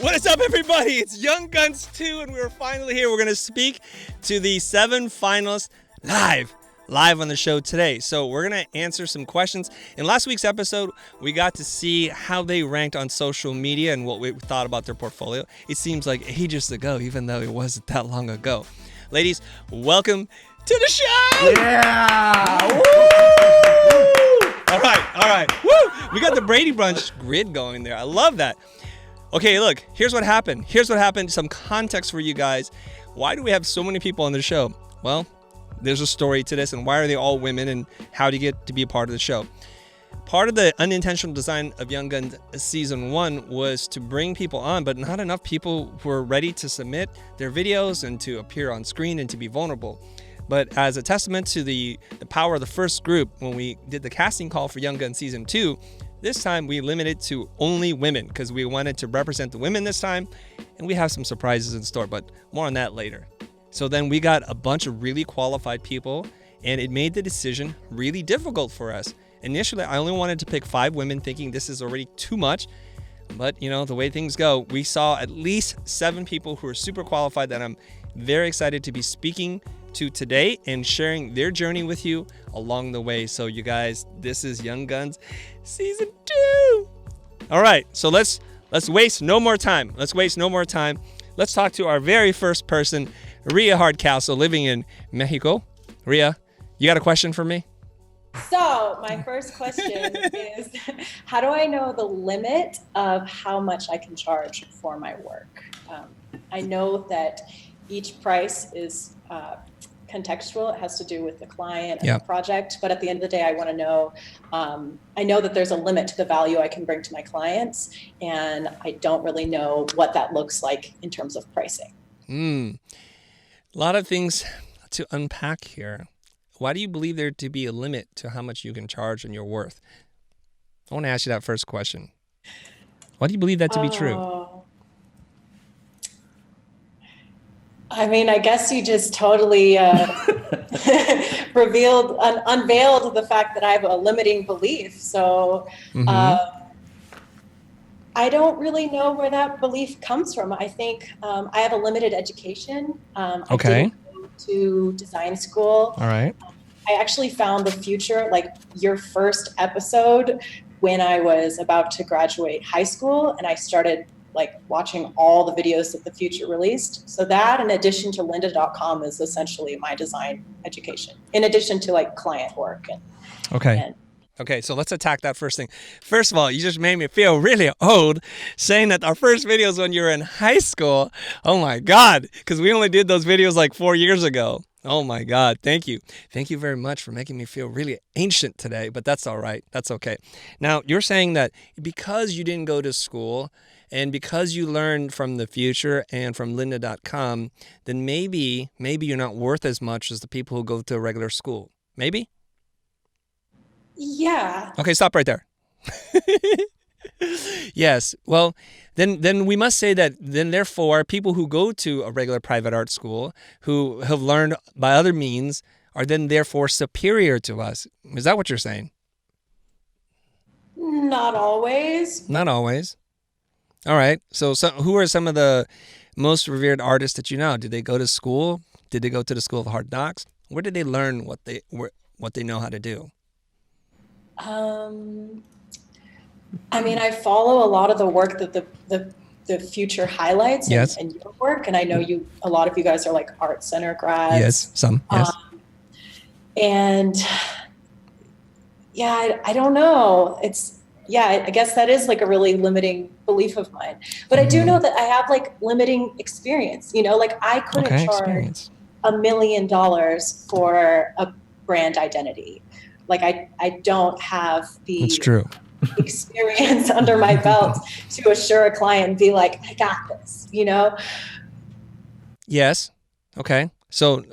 What is up, everybody? It's Young Guns 2, and we're finally here. We're going to speak to the 7 finalists live on the show today. So we're going to answer some questions. In last week's episode, we got to see how they ranked on social media and what we thought about their portfolio. It seems like ages ago, even though it wasn't that long ago. Ladies, welcome to the show! Yeah! Woo! All right. Woo! We got the Brady Bunch grid going there. I love that. Okay, look, here's what happened. Some context for you guys. Why do we have so many people on the show? Well, there's a story to this, and why are they all women, and how do you get to be a part of the show? Part of the unintentional design of Young Guns Season 1 was to bring people on, but not enough people were ready to submit their videos and to appear on screen and to be vulnerable. But as a testament to the power of the first group, when we did the casting call for Young Guns Season 2, this time we limited to only women because we wanted to represent the women this time, and we have some surprises in store, but more on that later. So then we got a bunch of really qualified people, and it made the decision really difficult for us. Initially, I only wanted to pick 5 women, thinking this is already too much. But, you know, the way things go, we saw at least 7 people who are super qualified that I'm very excited to be speaking to today and sharing their journey with you along the way. So you guys, this is Young Guns Season 2. All right, so let's waste no more time. Let's talk to our very first person, Ria Hardcastle, living in Mexico. Ria, you got a question for me? So my first question is, how do I know the limit of how much I can charge for my work? I know that each price is contextual. It has to do with the client and the project. But at the end of the day, I want to know, I know that there's a limit to the value I can bring to my clients. And I don't really know what that looks like in terms of pricing. A lot of things to unpack here. Why do you believe there to be a limit to how much you can charge and your worth? I want to ask you that first question. Why do you believe that to be true? I mean, I guess you just totally unveiled the fact that I have a limiting belief. So I don't really know where that belief comes from. I think I have a limited education. I didn't go to design school. All right. I actually found the Future, like your first episode, when I was about to graduate high school, and I started like watching all the videos that the Future released. So that, in addition to lynda.com, is essentially my design education, in addition to like client work. Okay, so let's attack that first thing. First of all, you just made me feel really old saying that our first videos when you were in high school. Oh my God, because we only did those videos like 4 years ago. Oh my God, thank you. Thank you very much for making me feel really ancient today, but that's all right. That's okay. Now, you're saying that because you didn't go to school and because you learned from the Future and from lynda.com, then maybe you're not worth as much as the people who go to a regular school. Maybe? Yeah. Okay, stop right there. Yes. Well, then we must say that then therefore people who go to a regular private art school who have learned by other means are then therefore superior to us. Is that what you're saying? Not always. Not always. All right. So who are some of the most revered artists that you know? Did they go to school? Did they go to the School of Hard Knocks? Where did they learn what they know how to do? I mean, I follow a lot of the work that the Future highlights and your work, and I know a lot of you guys are like art center grads. Yes, some. Yes. And yeah, I don't know. I guess that is like a really limiting belief of mine. But I do know that I have like limiting experience. You know, like I couldn't charge $1 million for a brand identity. Like I don't have the That's true. experience under my belt to assure a client and be like, I got this, you know? Yes. Okay. So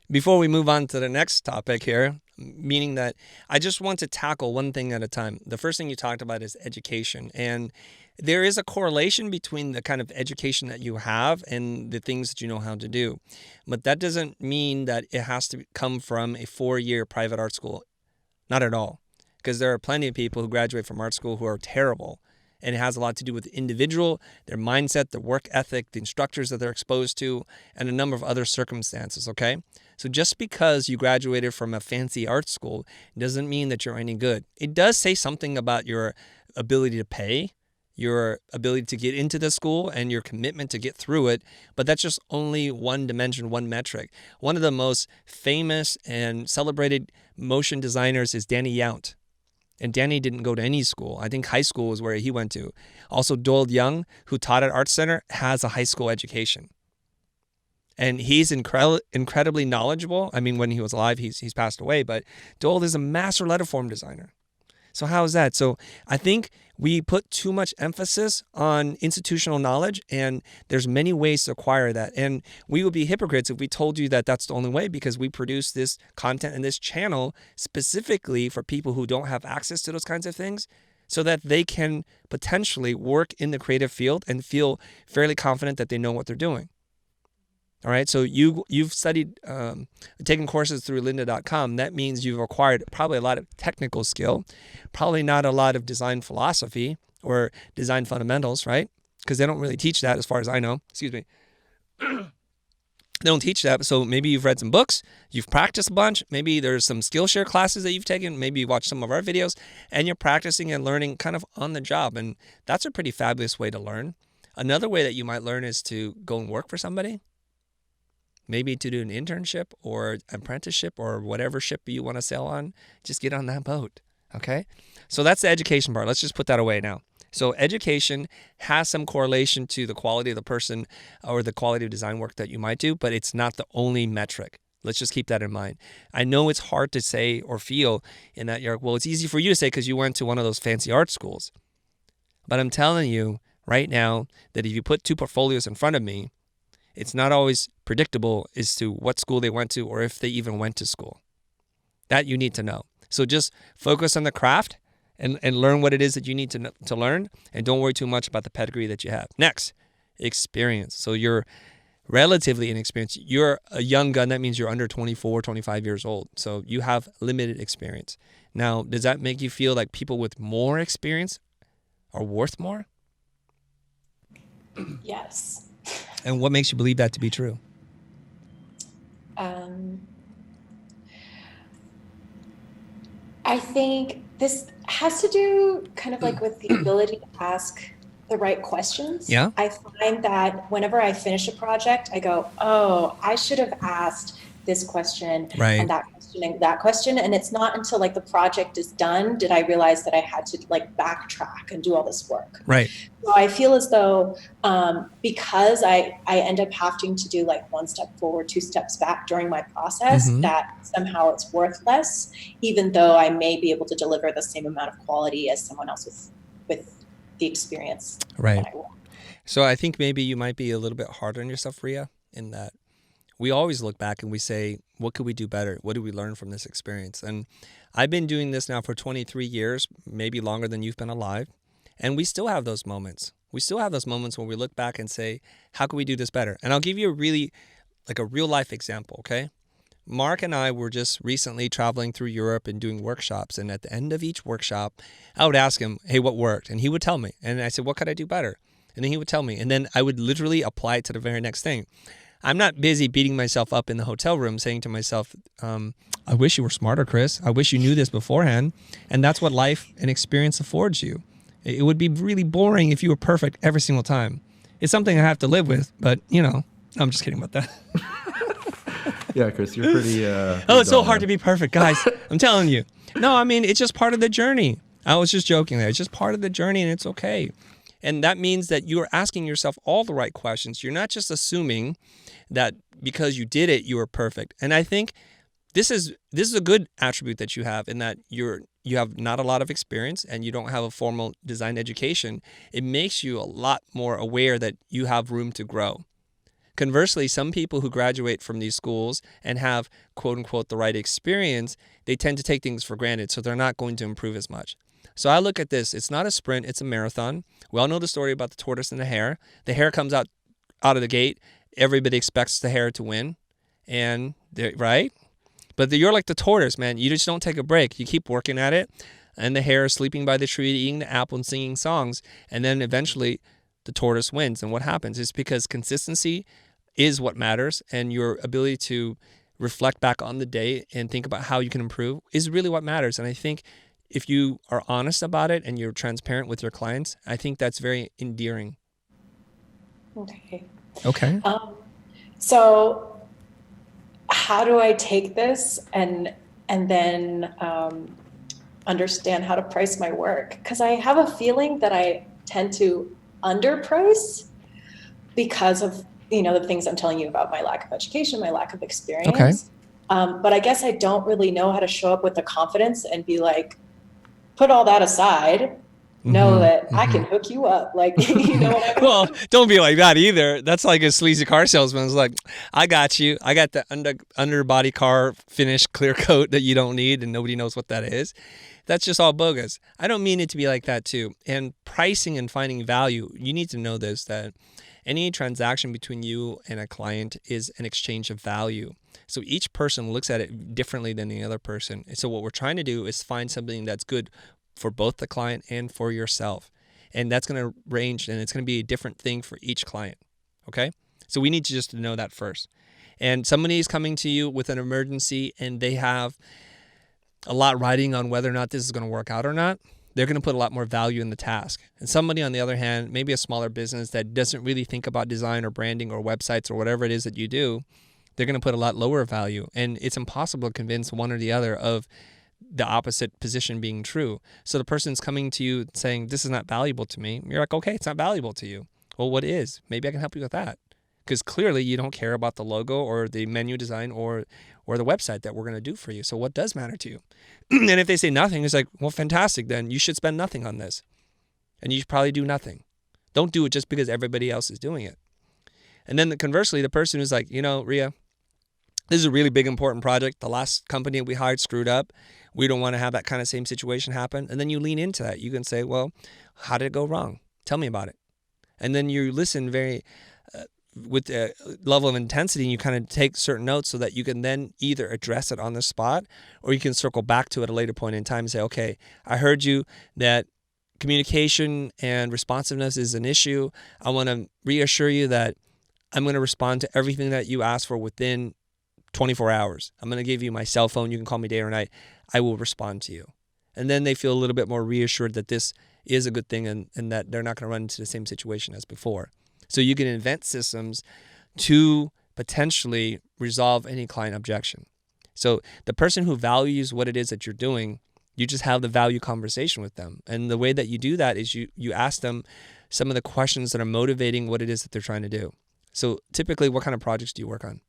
before we move on to the next topic here, meaning that I just want to tackle one thing at a time. The first thing you talked about is education. And there is a correlation between the kind of education that you have and the things that you know how to do. But that doesn't mean that it has to come from a 4-year private art school. Not at all. Because there are plenty of people who graduate from art school who are terrible and it has a lot to do with the individual, their mindset, their work ethic, the instructors that they're exposed to, and a number of other circumstances, okay? So just because you graduated from a fancy art school doesn't mean that you're any good. It does say something about your ability to pay, your ability to get into the school, and your commitment to get through it, but that's just only one dimension, one metric. One of the most famous and celebrated motion designers is Danny Yount. And Danny didn't go to any school. I think high school is where he went to. Also, Doyle Young, who taught at Art Center, has a high school education. And he's incredibly knowledgeable. I mean, when he was alive, he's passed away, but Doyle is a master letterform designer. So how is that? So I think we put too much emphasis on institutional knowledge, and there's many ways to acquire that. And we would be hypocrites if we told you that that's the only way, because we produce this content and this channel specifically for people who don't have access to those kinds of things, so that they can potentially work in the creative field and feel fairly confident that they know what they're doing. All right, so you've studied, taken courses through lynda.com. That means you've acquired probably a lot of technical skill, probably not a lot of design philosophy or design fundamentals, right? Because they don't really teach that as far as I know. Excuse me. They don't teach that. So maybe you've read some books, you've practiced a bunch, maybe there's some Skillshare classes that you've taken, maybe you watched some of our videos, and you're practicing and learning kind of on the job. And that's a pretty fabulous way to learn. Another way that you might learn is to go and work for somebody. Maybe to do an internship or apprenticeship or whatever ship you want to sail on, just get on that boat, okay? So that's the education part. Let's just put that away now. So education has some correlation to the quality of the person or the quality of design work that you might do, but it's not the only metric. Let's just keep that in mind. I know it's hard to say or feel in that you're, well, it's easy for you to say because you went to one of those fancy art schools. But I'm telling you right now that if you put two portfolios in front of me, it's not always predictable as to what school they went to or if they even went to school. That you need to know. So just focus on the craft and learn what it is that you need to learn, and don't worry too much about the pedigree that you have. Next, experience. So you're relatively inexperienced. You're a young gun. That means you're under 24, 25 years old. So you have limited experience. Now, does that make you feel like people with more experience are worth more? Yes. And what makes you believe that to be true? I think this has to do kind of like with the ability to ask the right questions. Yeah. I find that whenever I finish a project, I go, oh, I should have asked this question Right. and that question and that question. And it's not until like the project is done did I realize that I had to like backtrack and do all this work. Right. So I feel as though because I end up having to do like one step forward, two steps back during my process, that somehow it's worth less, even though I may be able to deliver the same amount of quality as someone else with the experience. Right. So I think maybe you might be a little bit hard on yourself, Ria, in that we always look back and we say, what could we do better? What did we learn from this experience? And I've been doing this now for 23 years, maybe longer than you've been alive. And we still have those moments. We still have those moments when we look back and say, how can we do this better? And I'll give you a real life example, okay? Mark and I were just recently traveling through Europe and doing workshops. And at the end of each workshop, I would ask him, hey, what worked? And he would tell me. And I said, what could I do better? And then he would tell me. And then I would literally apply it to the very next thing. I'm not busy beating myself up in the hotel room saying to myself, I wish you were smarter, Chris. I wish you knew this beforehand. And that's what life and experience affords you. It would be really boring if you were perfect every single time. It's something I have to live with, but, I'm just kidding about that. Yeah, Chris, you're pretty... it's so hard to be perfect, guys. I'm telling you. No, I mean, it's just part of the journey. I was just joking there. It's just part of the journey, and it's okay. And that means that you're asking yourself all the right questions. You're not just assuming that because you did it, you were perfect. And I think this is a good attribute that you have, in that you have not a lot of experience and you don't have a formal design education. It makes you a lot more aware that you have room to grow. Conversely, some people who graduate from these schools and have, quote unquote, the right experience, they tend to take things for granted, so they're not going to improve as much. So I look at this, it's not a sprint, it's a marathon. We all know the story about the tortoise and the hare. The hare comes out of the gate, everybody expects the hare to win, right? But you're like the tortoise, man. You just don't take a break. You keep working at it. and the hare sleeping by the tree, eating the apple and singing songs. And then eventually the tortoise wins. And what happens is because consistency is what matters, and your ability to reflect back on the day and think about how you can improve is really what matters. And I think if you are honest about it and you're transparent with your clients, I think that's very endearing. Okay. So how do I take this and then understand how to price my work? Because I have a feeling that I tend to underprice because of the things I'm telling you about, my lack of education, my lack of experience. Okay. But I guess I don't really know how to show up with the confidence and be like, put all that aside, know that I can hook you up. Like, you know what I mean? Well, don't be like that either. That's like a sleazy car salesman. It's like, I got you. I got the underbody car finish clear coat that you don't need and nobody knows what that is. That's just all bogus. I don't mean it to be like that too. And pricing and finding value, you need to know this, that any transaction between you and a client is an exchange of value. So each person looks at it differently than the other person. And so what we're trying to do is find something that's good for both the client and for yourself. And that's going to range, and it's going to be a different thing for each client. Okay? So we need to just know that first. And somebody is coming to you with an emergency and they have a lot riding on whether or not this is going to work out or not. They're going to put a lot more value in the task. And somebody, on the other hand, maybe a smaller business that doesn't really think about design or branding or websites or whatever it is that you do, they're going to put a lot lower value. And it's impossible to convince one or the other of the opposite position being true. So the person's coming to you saying, this is not valuable to me. You're like, okay, it's not valuable to you. Well, what is? Maybe I can help you with that. Because clearly you don't care about the logo or the menu design or the website that we're going to do for you. So what does matter to you? And if they say nothing, it's like, well, fantastic. Then you should spend nothing on this. And you should probably do nothing. Don't do it just because everybody else is doing it. And then conversely, the person who's like, Ria, this is a really big, important project. The last company we hired screwed up. We don't want to have that kind of same situation happen. And then you lean into that. You can say, well, how did it go wrong? Tell me about it. And then you listen very with a level of intensity, and you kind of take certain notes so that you can then either address it on the spot or you can circle back to it at a later point in time and say, okay, I heard you that communication and responsiveness is an issue. I want to reassure you that I'm going to respond to everything that you ask for within 24 hours. I'm going to give you my cell phone. You can call me day or night. I will respond to you. And then they feel a little bit more reassured that this is a good thing and that they're not going to run into the same situation as before. So you can invent systems to potentially resolve any client objection. So the person who values what it is that you're doing, you just have the value conversation with them. And the way that you do that is you ask them some of the questions that are motivating what it is that they're trying to do. So typically, what kind of projects do you work on?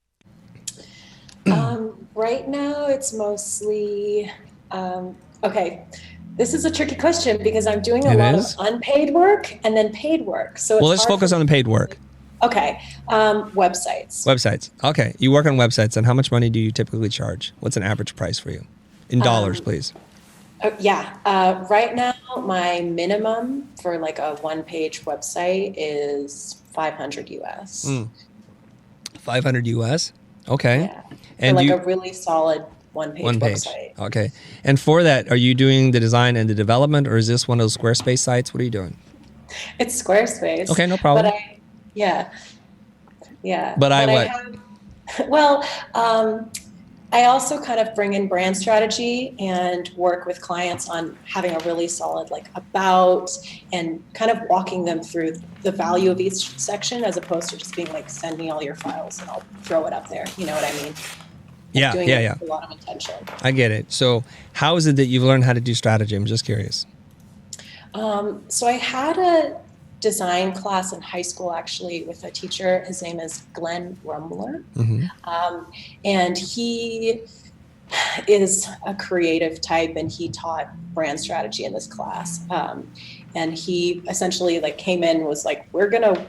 Right now, it's mostly, okay, this is a tricky question because I'm doing a lot of unpaid work and then paid work. So let's focus on the paid work. Okay. Websites. Websites. Okay. You work on websites, and how much money do you typically charge? What's an average price for you? In dollars, please. Right now, my minimum for like a one-page website is $500 US. 500 US? Okay. Yeah. And a really solid one-page website. Okay. And for that, are you doing the design and the development, or is this one of those Squarespace sites? What are you doing? It's Squarespace. Okay, no problem. I also kind of bring in brand strategy and work with clients on having a really solid about and kind of walking them through the value of each section as opposed to just being like, send me all your files and I'll throw it up there. You know what I mean? Yeah. With a lot of intention. I get it. So how is it that you've learned how to do strategy? I'm just curious. So I had a design class in high school, actually, with a teacher. His name is Glenn Rumbler. And he is a creative type, and he taught brand strategy in this class. And he essentially came in and was like, we're going to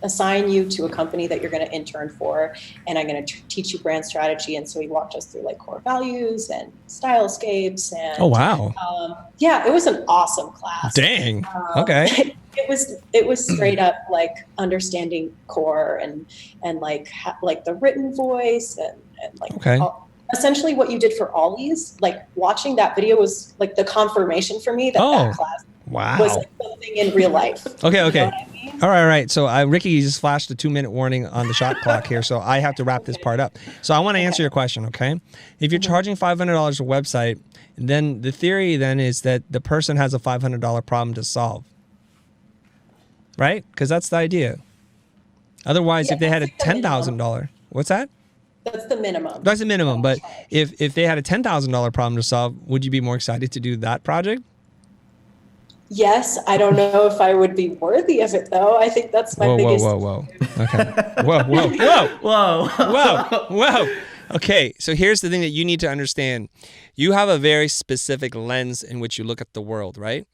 assign you to a company that you're going to intern for, and I'm going to teach you brand strategy. And so he walked us through core values and stylescapes. And oh wow, it was an awesome class. Dang. Okay. It was straight up understanding core and the written voice and essentially what you did for Ollie's, like watching that video was like the confirmation for me that Oh, that class wow. was like something in real life. Okay. You know what I mean? All right. So Ricky just flashed a 2-minute warning on the shot clock here, so I have to wrap this part up. So I want to answer your question, okay? If you're charging $500 a website, then the theory then is that the person has a $500 problem to solve, right? Because that's the idea. Otherwise, if they had a $10,000, what's that? That's the minimum. That's the minimum. But if they had a $10,000 problem to solve, would you be more excited to do that project? Yes, I don't know if I would be worthy of it though. I think that's my biggest. Whoa. Okay. Whoa. Okay. So here's the thing that you need to understand. You have a very specific lens in which you look at the world, right?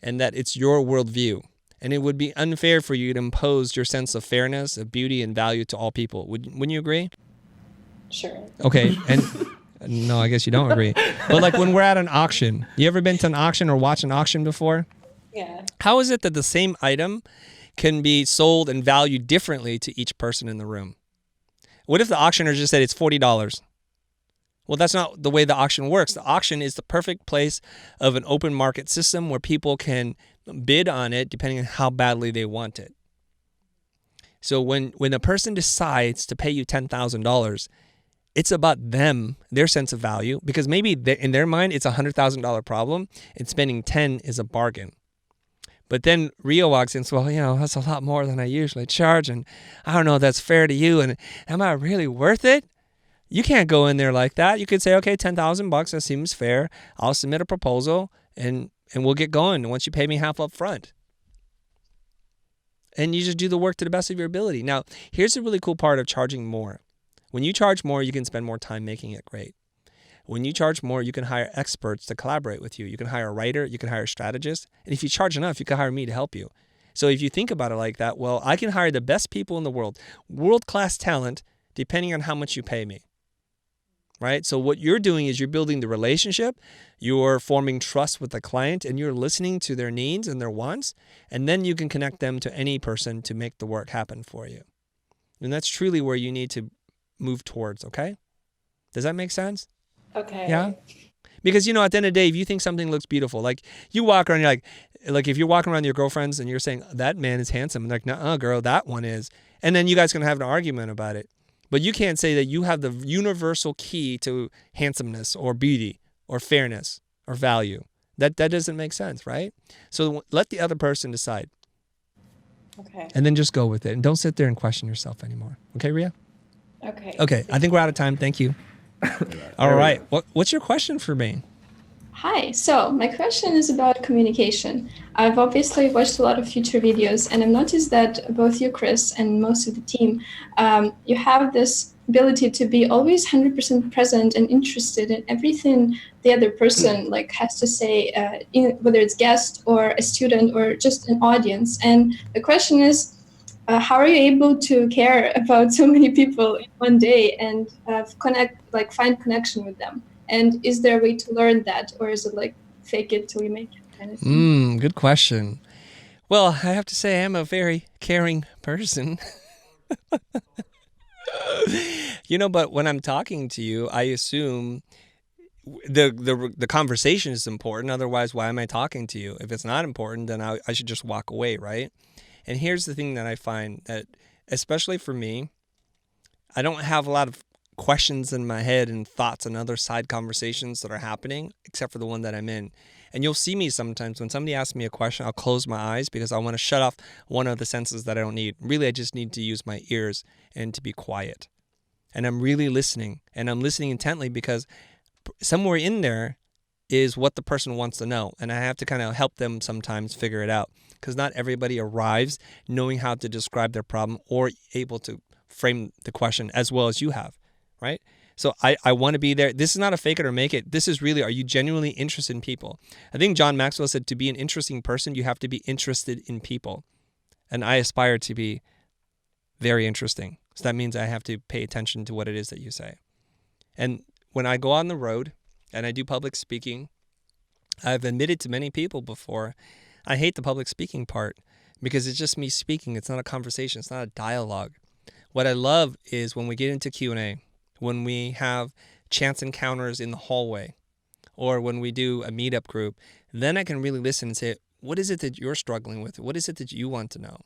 And that it's your worldview. And it would be unfair for you to impose your sense of fairness, of beauty, and value to all people. Wouldn't you agree? Sure. Okay. And no, I guess you don't agree. But like when we're at an auction, you ever been to an auction or watched an auction before? Yeah. How is it that the same item can be sold and valued differently to each person in the room? What if the auctioneer just said it's $40? Well, that's not the way the auction works. The auction is the perfect place of an open market system where people can bid on it depending on how badly they want it. So when a person decides to pay you $10,000, it's about them, their sense of value, because maybe in their mind it's a $100,000 problem and spending 10 is a bargain. But then Rio walks in and says, well, that's a lot more than I usually charge, and I don't know if that's fair to you, and am I really worth it? You can't go in there like that. You could say, okay, $10,000, that seems fair. I'll submit a proposal, and we'll get going once you pay me half up front. And you just do the work to the best of your ability. Now, here's the really cool part of charging more. When you charge more, you can spend more time making it great. When you charge more, you can hire experts to collaborate with you. You can hire a writer, you can hire a strategist. And if you charge enough, you can hire me to help you. So if you think about it like that, well, I can hire the best people in the world, world-class talent, depending on how much you pay me. Right? So what you're doing is you're building the relationship, you're forming trust with the client, and you're listening to their needs and their wants, and then you can connect them to any person to make the work happen for you. And that's truly where you need to move towards, okay? Does that make sense? Okay. Yeah? Because, at the end of the day, if you think something looks beautiful, like you walk around, you're like if you're walking around with your girlfriends and you're saying, that man is handsome, and they're like, nuh-uh, girl, that one is. And then you guys can have an argument about it. But you can't say that you have the universal key to handsomeness or beauty or fairness or value. That doesn't make sense, right? So let the other person decide. Okay. And then just go with it. And don't sit there and question yourself anymore. Okay, Ria? Okay. Okay, I think we're out of time. Thank you. All right. What's your question for me? Hi, so my question is about communication. I've obviously watched a lot of Futur videos, and I've noticed that both you, Chris, and most of the team, you have this ability to be always 100% present and interested in everything the other person has to say, whether it's guest or a student or just an audience. And the question is, how are you able to care about so many people in one day and find connection with them? And is there a way to learn that, or is it fake it till you make it kind of thing? Good question. Well, I have to say I'm a very caring person. But when I'm talking to you, I assume the conversation is important. Otherwise, why am I talking to you? If it's not important, then I should just walk away, right? And here's the thing that I find that, especially for me, I don't have a lot of questions in my head and thoughts and other side conversations that are happening, except for the one that I'm in. And you'll see me sometimes when somebody asks me a question, I'll close my eyes because I want to shut off one of the senses that I don't need. Really, I just need to use my ears and to be quiet. And I'm really listening, and I'm listening intently because somewhere in there is what the person wants to know. And I have to kind of help them sometimes figure it out, because not everybody arrives knowing how to describe their problem or able to frame the question as well as you have. Right? So I want to be there. This is not a fake it or make it. This is really, are you genuinely interested in people? I think John Maxwell said to be an interesting person, you have to be interested in people. And I aspire to be very interesting. So that means I have to pay attention to what it is that you say. And when I go on the road and I do public speaking, I've admitted to many people before, I hate the public speaking part because it's just me speaking. It's not a conversation. It's not a dialogue. What I love is when we get into Q&A, when we have chance encounters in the hallway or when we do a meetup group, then I can really listen and say, what is it that you're struggling with? What is it that you want to know?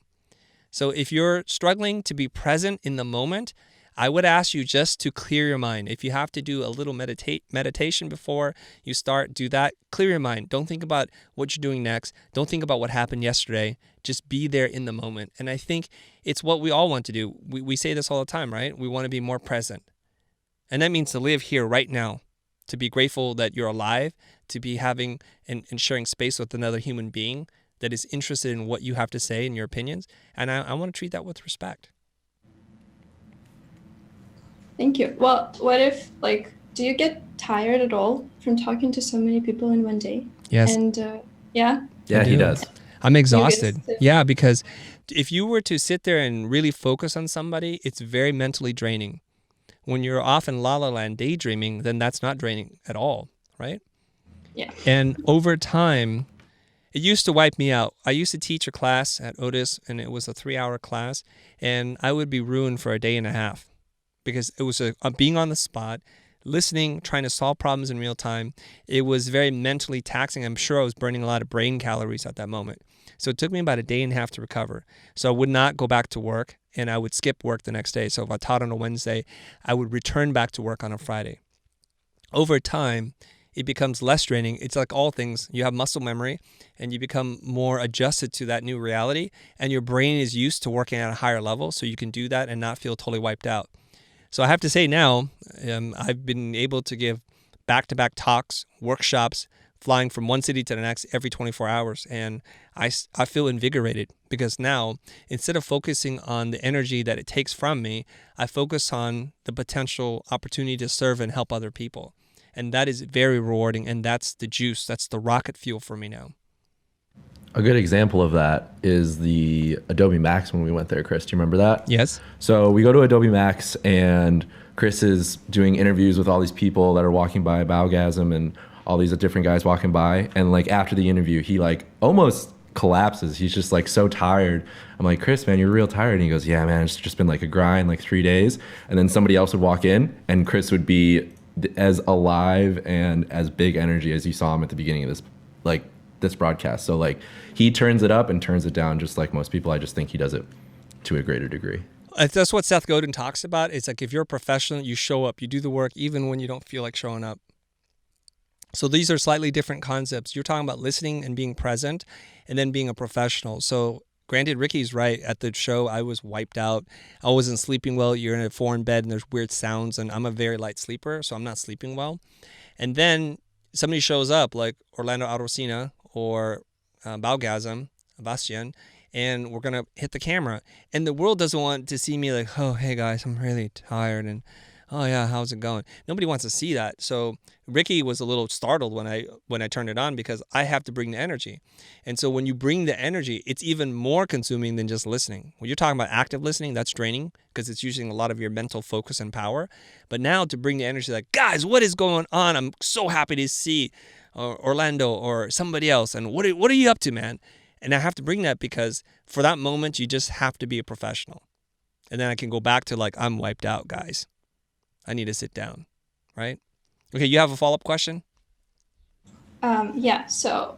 So if you're struggling to be present in the moment, I would ask you just to clear your mind. If you have to do a little meditation before you start, do that. Clear your mind. Don't think about what you're doing next. Don't think about what happened yesterday. Just be there in the moment. And I think it's what we all want to do. We say this all the time, right? We want to be more present. And that means to live here right now, to be grateful that you're alive, to be having and sharing space with another human being that is interested in what you have to say and your opinions. And I want to treat that with respect. Thank you. Well, what if, like, do you get tired at all from talking to so many people in one day? Yes. And yeah. Yeah, he does. I'm exhausted. You guys- Yeah, because if you were to sit there and really focus on somebody, it's very mentally draining. When you're off in La La Land daydreaming, then that's not draining at all, right? Yeah. And over time, it used to wipe me out. I used to teach a class at Otis, and it was a 3-hour class, and I would be ruined for a day and a half because it was being on the spot, listening, trying to solve problems in real time. It was very mentally taxing. I'm sure I was burning a lot of brain calories at that moment. So it took me about a day and a half to recover. So I would not go back to work, and I would skip work the next day. So if I taught on a Wednesday, I would return back to work on a Friday. Over time, it becomes less draining. It's like all things. You have muscle memory, and you become more adjusted to that new reality, and your brain is used to working at a higher level, so you can do that and not feel totally wiped out. So I have to say now, I've been able to give back-to-back talks, workshops, flying from one city to the next every 24 hours. And I feel invigorated because now, instead of focusing on the energy that it takes from me, I focus on the potential opportunity to serve and help other people. And that is very rewarding. And that's the juice. That's the rocket fuel for me now. A good example of that is the Adobe Max when we went there, Chris. Do you remember that? Yes. So we go to Adobe Max and Chris is doing interviews with all these people that are walking by Baugasm and all these different guys walking by. And like after the interview, he like almost collapses. He's just like so tired. I'm like, Chris, man, you're real tired. And he goes, yeah, man, it's just been like a grind, like 3 days. And then somebody else would walk in and Chris would be as alive and as big energy as you saw him at the beginning of this broadcast. So like he turns it up and turns it down just like most people. I just think he does it to a greater degree. That's what Seth Godin talks about. It's like if you're a professional, you show up, you do the work even when you don't feel like showing up. So these are slightly different concepts. You're talking about listening and being present and then being a professional. So granted, Ricky's right. At the show, I was wiped out. I wasn't sleeping well. You're in a foreign bed and there's weird sounds, and I'm a very light sleeper, so I'm not sleeping well. And then somebody shows up like Orlando Arocena or Baugasm, Bastian, and we're going to hit the camera. And the world doesn't want to see me like, oh, hey guys, I'm really tired, and oh yeah, how's it going? Nobody wants to see that. So Ricky was a little startled when I turned it on because I have to bring the energy. And so when you bring the energy, it's even more consuming than just listening. When you're talking about active listening, that's draining because it's using a lot of your mental focus and power. But now to bring the energy like, guys, what is going on? I'm so happy to see Orlando or somebody else. And what are you up to, man? And I have to bring that because for that moment, you just have to be a professional. And then I can go back to like, I'm wiped out, guys. I need to sit down, right? Okay, you have a follow-up question? Yeah, so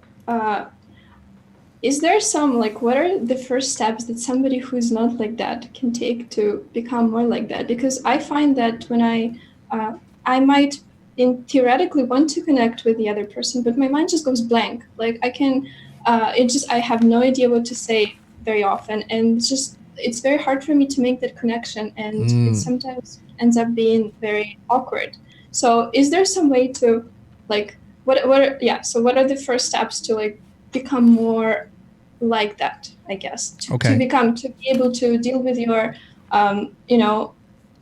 is there some, like, what are the first steps that somebody who's not like that can take to become more like that? Because I find that when I might theoretically want to connect with the other person, but my mind just goes blank. Like I have no idea what to say very often. And it's very hard for me to make that connection. And it sometimes ends up being very awkward. So is there some way to like, what are the first steps to like become more like that, I guess, to be able to deal with your,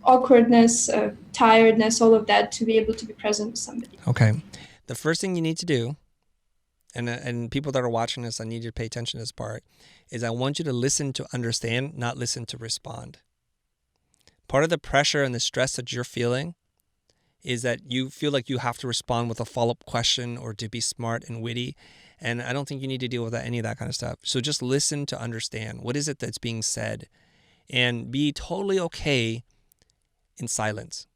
awkwardness, tiredness, all of that, to be able to be present with somebody. Okay. The first thing you need to do, and people that are watching this, I need you to pay attention to this part, is I want you to listen to understand, not listen to respond. Part of the pressure and the stress that you're feeling is that you feel like you have to respond with a follow-up question or to be smart and witty. And I don't think you need to deal with any of that kind of stuff. So just listen to understand. What is it that's being said? And be totally okay in silence.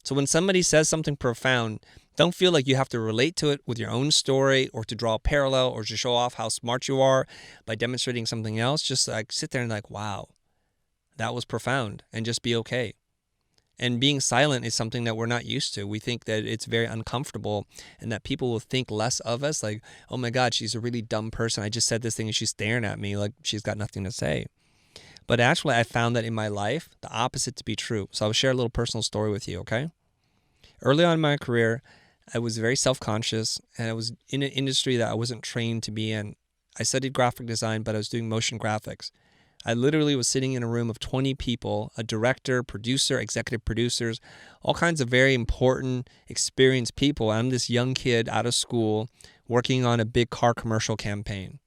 So when somebody says something profound, don't feel like you have to relate to it with your own story or to draw a parallel or to show off how smart you are by demonstrating something else. Just like sit there and like, wow, that was profound, and just be okay. And being silent is something that we're not used to. We think that it's very uncomfortable and that people will think less of us. Like, oh my God, she's a really dumb person. I just said this thing and she's staring at me like she's got nothing to say. But actually, I found that in my life, the opposite to be true. So I'll share a little personal story with you, okay? Early on in my career, I was very self-conscious, and I was in an industry that I wasn't trained to be in. I studied graphic design, but I was doing motion graphics. I literally was sitting in a room of 20 people, a director, producer, executive producers, all kinds of very important, experienced people. I'm this young kid out of school working on a big car commercial campaign.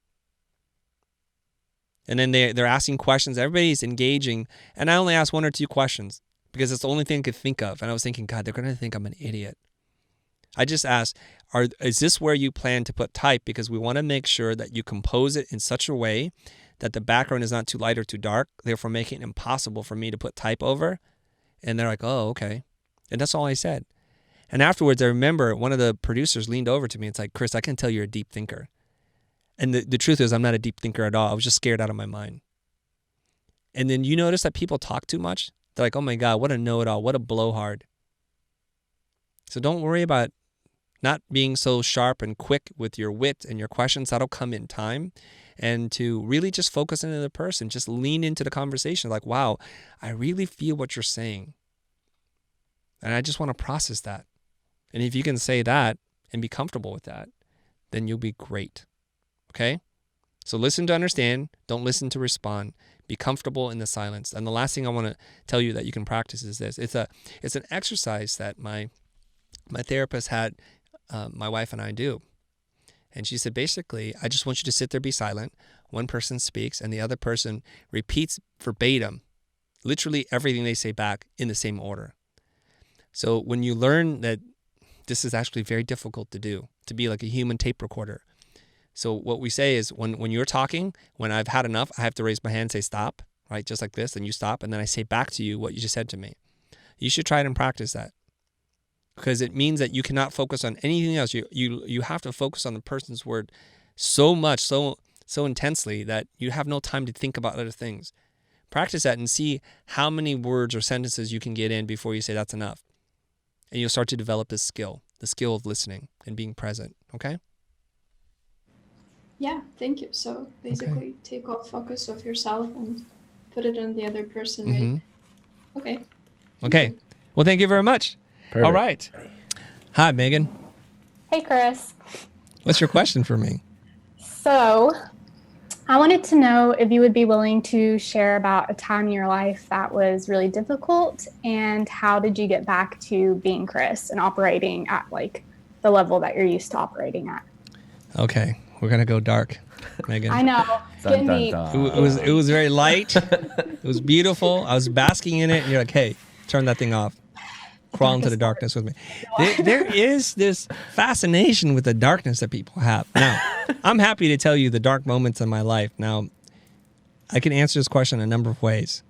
And then they're asking questions. Everybody's engaging. And I only asked 1 or 2 questions because it's the only thing I could think of. And I was thinking, God, they're going to think I'm an idiot. I just asked, is this where you plan to put type? Because we want to make sure that you compose it in such a way that the background is not too light or too dark, therefore making it impossible for me to put type over. And they're like, oh, okay. And that's all I said. And afterwards, I remember one of the producers leaned over to me. It's like, Chris, I can tell you're a deep thinker. And the truth is, I'm not a deep thinker at all. I was just scared out of my mind. And then you notice that people talk too much. They're like, oh my God, what a know-it-all, what a blowhard. So don't worry about not being so sharp and quick with your wit and your questions. That'll come in time. And to really just focus on the person, just lean into the conversation. Like, wow, I really feel what you're saying. And I just want to process that. And if you can say that and be comfortable with that, then you'll be great. Okay? So listen to understand. Don't listen to respond. Be comfortable in the silence. And the last thing I want to tell you that you can practice is this. It's an exercise that my therapist had my wife and I do. And she said, basically, I just want you to sit there, be silent. One person speaks and the other person repeats verbatim, literally everything they say back in the same order. So when you learn that this is actually very difficult to do, to be like a human tape recorder. So what we say is when you're talking, when I've had enough, I have to raise my hand and say stop, right? Just like this, and you stop, and then I say back to you what you just said to me. You should try it and practice that. Because it means that you cannot focus on anything else. You have to focus on the person's word so much, so intensely that you have no time to think about other things. Practice that and see how many words or sentences you can get in before you say that's enough. And you'll start to develop this skill, the skill of listening and being present, okay? Yeah, thank you. So basically take off focus of yourself and put it on the other person, right? Okay. Okay. Well, thank you very much. Perfect. All right. Hi, Megan. Hey, Chris. What's your question for me? So I wanted to know if you would be willing to share about a time in your life that was really difficult, and how did you get back to being Chris and operating at like the level that you're used to operating at? Okay. We're going to go dark, Megan. I know. It's getting deep. It was very light. It was beautiful. I was basking in it. And you're like, hey, turn that thing off. Crawl into the darkness with me. There is this fascination with the darkness that people have. Now, I'm happy to tell you the dark moments in my life. Now, I can answer this question a number of ways.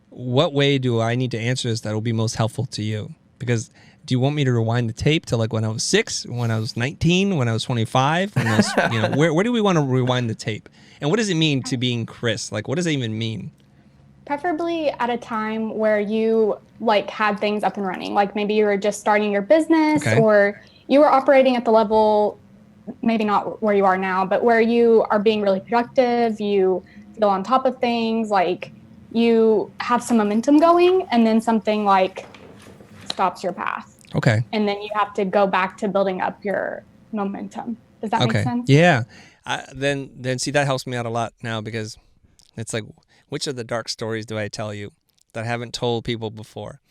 What way do I need to answer this that will be most helpful to you? Because do you want me to rewind the tape to like when I was 6, when I was 19, when I was 25? When I was, where do we want to rewind the tape? And what does it mean to being Chris? Like, what does it even mean? Preferably at a time where you like had things up and running. Like maybe you were just starting your business, or you were operating at the level, maybe not where you are now, but where you are being really productive, you feel on top of things, like you have some momentum going, and then something like stops your path. Okay. And then you have to go back to building up your momentum. Does that make sense? Yeah. Then see, that helps me out a lot now, because it's like, which of the dark stories do I tell you that I haven't told people before?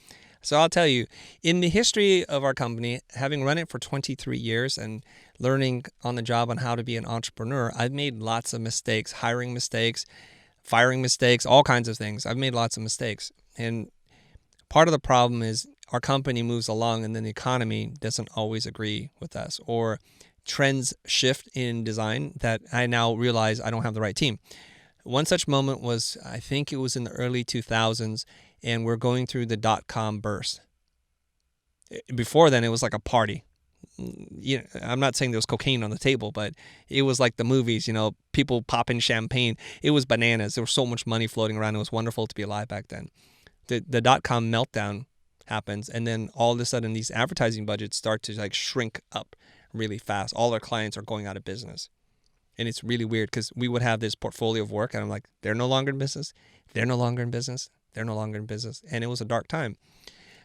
So I'll tell you, in the history of our company, having run it for 23 years and learning on the job on how to be an entrepreneur, I've made lots of mistakes, hiring mistakes, firing mistakes, all kinds of things. I've made lots of mistakes. And part of the problem is our company moves along and then the economy doesn't always agree with us, or trends shift in design that I now realize I don't have the right team. One such moment was, I think it was in the early 2000s, and we're going through the dot-com burst. Before then, it was like a party. I'm not saying there was cocaine on the table, but it was like the movies, people popping champagne. It was bananas. There was so much money floating around. It was wonderful to be alive back then. The dot-com meltdown happens, and then all of a sudden these advertising budgets start to like shrink up really fast. All our clients are going out of business. And it's really weird because we would have this portfolio of work and I'm like, they're no longer in business. They're no longer in business. They're no longer in business. And it was a dark time.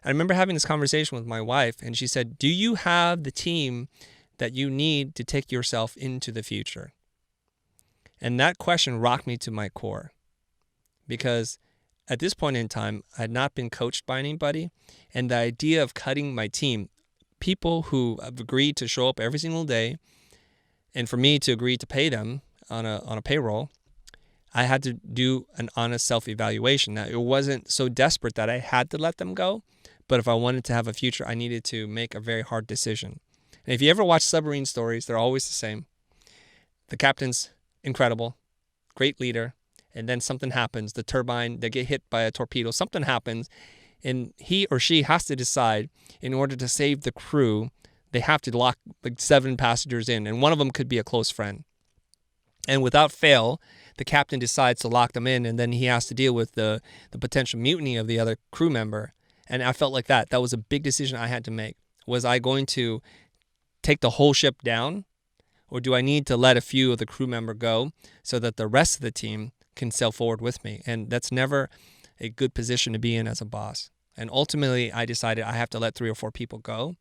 I remember having this conversation with my wife and she said, do you have the team that you need to take yourself into the future? And that question rocked me to my core because at this point in time, I had not been coached by anybody. And the idea of cutting my team, people who have agreed to show up every single day, and for me to agree to pay them on a payroll, I had to do an honest self-evaluation. Now, it wasn't so desperate that I had to let them go, but if I wanted to have a future, I needed to make a very hard decision. And if you ever watch submarine stories, they're always the same. The captain's incredible, great leader, and then something happens. The turbine, they get hit by a torpedo, something happens, and he or she has to decide in order to save the crew, they have to lock like 7 passengers in, and one of them could be a close friend. And without fail, the captain decides to lock them in, and then he has to deal with the potential mutiny of the other crew member. And I felt like that was a big decision I had to make. Was I going to take the whole ship down, or do I need to let a few of the crew member go so that the rest of the team can sail forward with me? And that's never a good position to be in as a boss. And ultimately, I decided I have to let 3 or 4 people go.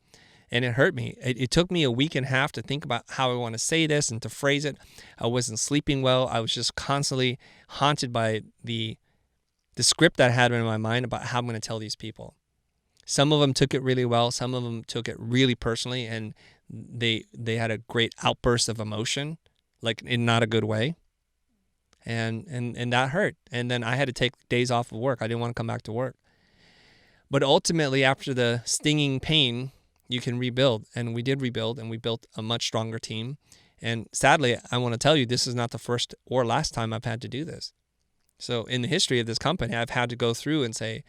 And it hurt me. It took me a week and a half to think about how I want to say this and to phrase it. I wasn't sleeping well. I was just constantly haunted by the script that I had in my mind about how I'm going to tell these people. Some of them took it really well. Some of them took it really personally, and they had a great outburst of emotion, like in not a good way. And that hurt. And then I had to take days off of work. I didn't want to come back to work. But ultimately, after the stinging pain, you can rebuild. And we did rebuild, and we built a much stronger team. And sadly, I want to tell you, this is not the first or last time I've had to do this. So in the history of this company, I've had to go through and say,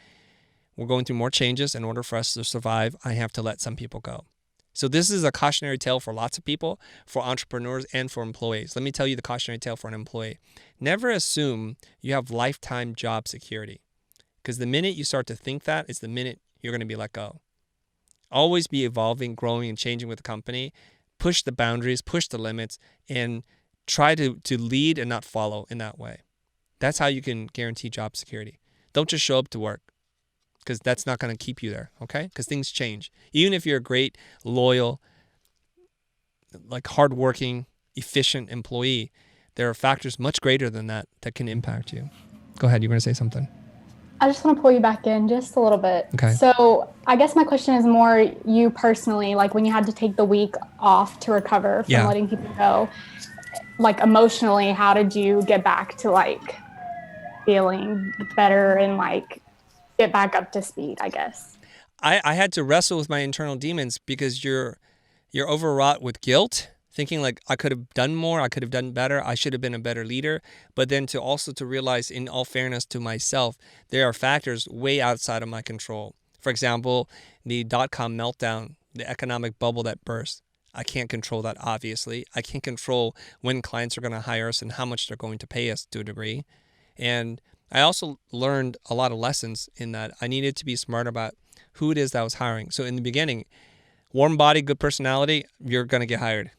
we're going through more changes. In order for us to survive, I have to let some people go. So this is a cautionary tale for lots of people, for entrepreneurs and for employees. Let me tell you the cautionary tale for an employee. Never assume you have lifetime job security, because the minute you start to think that is the minute you're going to be let go. Always be evolving, growing, and changing with the company. Push the boundaries, push the limits, and try to lead and not follow in that way. That's how you can guarantee job security. Don't just show up to work, because that's not going to keep you there, okay? Because things change. Even if you're a great, loyal, like hardworking, efficient employee, there are factors much greater than that that can impact you. Go ahead, you were going to say something. I just want to pull you back in just a little bit. Okay. So I guess my question is more you personally, like when you had to take the week off to recover from letting people go, like emotionally, how did you get back to like feeling better and like get back up to speed, I guess? I had to wrestle with my internal demons, because you're overwrought with guilt, thinking like I could have done more, I could have done better, I should have been a better leader. But then to realize, in all fairness to myself, there are factors way outside of my control. For example, the dot-com meltdown, the economic bubble that burst. I can't control that, obviously. I can't control when clients are going to hire us and how much they're going to pay us to a degree. And I also learned a lot of lessons in that I needed to be smart about who it is that I was hiring. So in the beginning, warm body, good personality, you're going to get hired.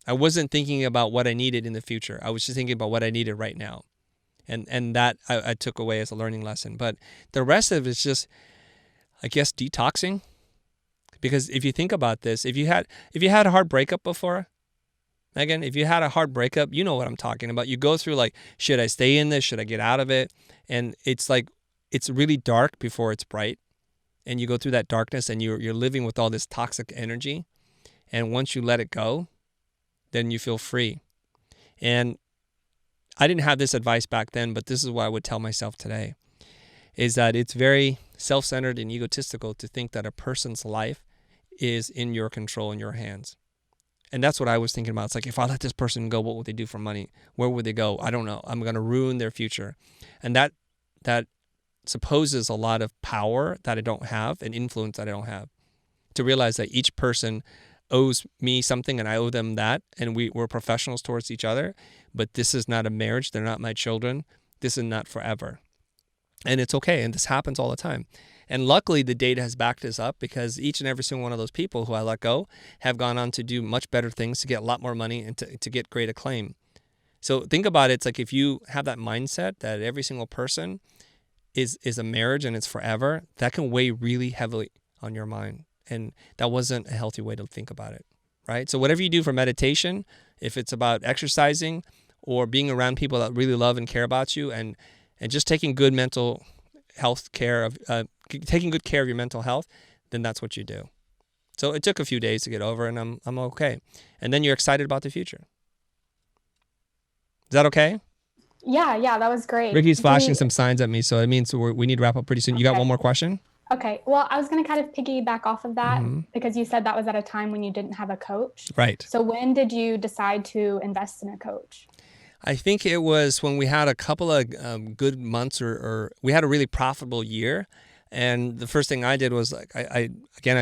I wasn't thinking about what I needed in the future. I was just thinking about what I needed right now. And that I took away as a learning lesson. But the rest of it is just, I guess, detoxing. Because if you think about this, if you had a hard breakup before, Megan, if you had a hard breakup, you know what I'm talking about. You go through like, should I stay in this? Should I get out of it? And it's like, it's really dark before it's bright. And you go through that darkness and you're living with all this toxic energy. And once you let it go, then you feel free. And I didn't have this advice back then, but this is what I would tell myself today, is that it's very self-centered and egotistical to think that a person's life is in your control, in your hands. And that's what I was thinking about. It's like, if I let this person go, what would they do for money? Where would they go? I don't know. I'm going to ruin their future. And that supposes a lot of power that I don't have and influence that I don't have. to realize that each person owes me something and I owe them that, and we're professionals towards each other, but this is not a marriage. They're not my children. This is not forever. And it's okay, and this happens all the time. And luckily, the data has backed this up, because each and every single one of those people who I let go have gone on to do much better things, to get a lot more money, and to get great acclaim. So think about it. It's like if you have that mindset that every single person is a marriage and it's forever, that can weigh really heavily on your mind. And that wasn't a healthy way to think about it, right? So whatever you do for meditation, if it's about exercising or being around people that really love and care about you, and just taking good mental health care of taking good care of your mental health, then that's what you do. So it took a few days to get over, and I'm okay. And then you're excited about the future. Is that okay? Yeah, that was great. Ricky's flashing some signs at me, so it means we need to wrap up pretty soon. You got one more question? Okay. Well, I was going to kind of piggyback off of that, because you said that was at a time when you didn't have a coach. Right. So when did you decide to invest in a coach? I think it was when we had a couple of good months, or we had a really profitable year. And the first thing I did was, like, I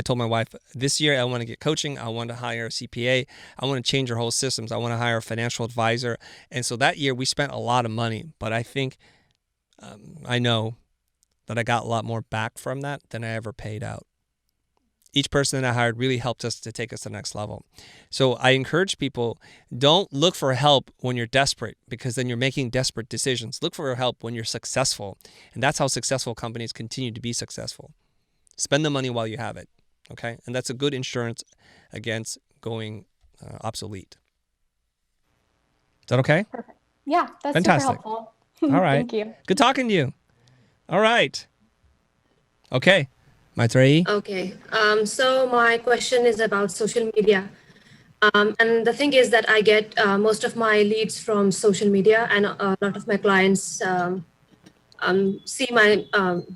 told my wife, this year I want to get coaching. I want to hire a CPA. I want to change our whole systems. I want to hire a financial advisor. And so that year we spent a lot of money, but I think I know that I got a lot more back from that than I ever paid out. Each person that I hired really helped us to take us to the next level. So I encourage people, don't look for help when you're desperate, because then you're making desperate decisions. Look for help when you're successful. And that's how successful companies continue to be successful. Spend the money while you have it, okay? And that's a good insurance against going obsolete. Is that okay? Perfect. Yeah, that's Fantastic. super helpful. All right. Thank you. Good talking to you. All right. Okay. Maitreyi? Okay. So my question is about social media. And the thing is that I get most of my leads from social media, and a lot of my clients see my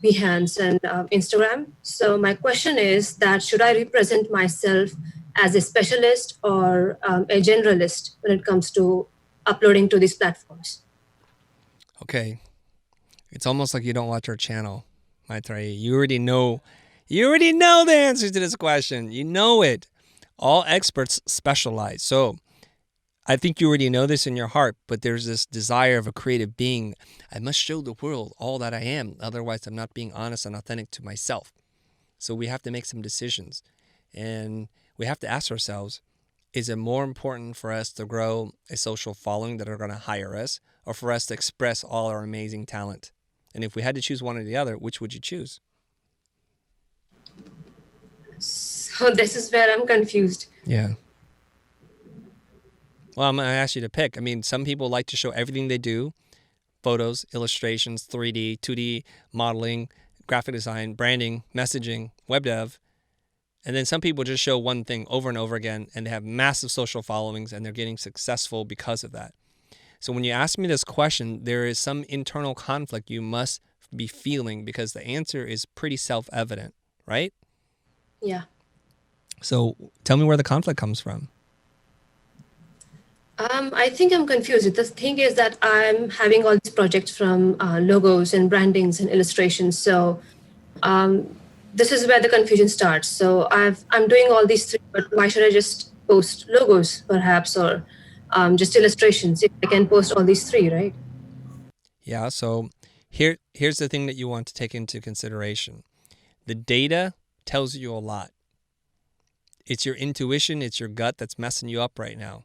Behance and Instagram. So my question is that, should I represent myself as a specialist or a generalist when it comes to uploading to these platforms? Okay. It's almost like you don't watch our channel, Maitreyi. You already know the answers to this question. You know it. All experts specialize. So I think you already know this in your heart, but there's this desire of a creative being. I must show the world all that I am. Otherwise, I'm not being honest and authentic to myself. So we have to make some decisions. And we have to ask ourselves, is it more important for us to grow a social following that are going to hire us, or for us to express all our amazing talent? And if we had to choose one or the other, which would you choose? So this is where I'm confused. Yeah. Well, I'm going to ask you to pick. I mean, some people like to show everything they do: photos, illustrations, 3D, 2D modeling, graphic design, branding, messaging, web dev. And then some people just show one thing over and over again, and they have massive social followings, and they're getting successful because of that. So when you ask me this question, there is some internal conflict you must be feeling, because the answer is pretty self-evident, right? Yeah. So tell me where the conflict comes from. I think I'm confused. The thing is that I'm having all these projects from logos and brandings and illustrations. So this is where the confusion starts. So I'm doing all these three, but why should I just post logos perhaps, or just illustrations if I can post all these three, right? Yeah, so here's the thing that you want to take into consideration. The data tells you a lot. It's your intuition, it's your gut that's messing you up right now.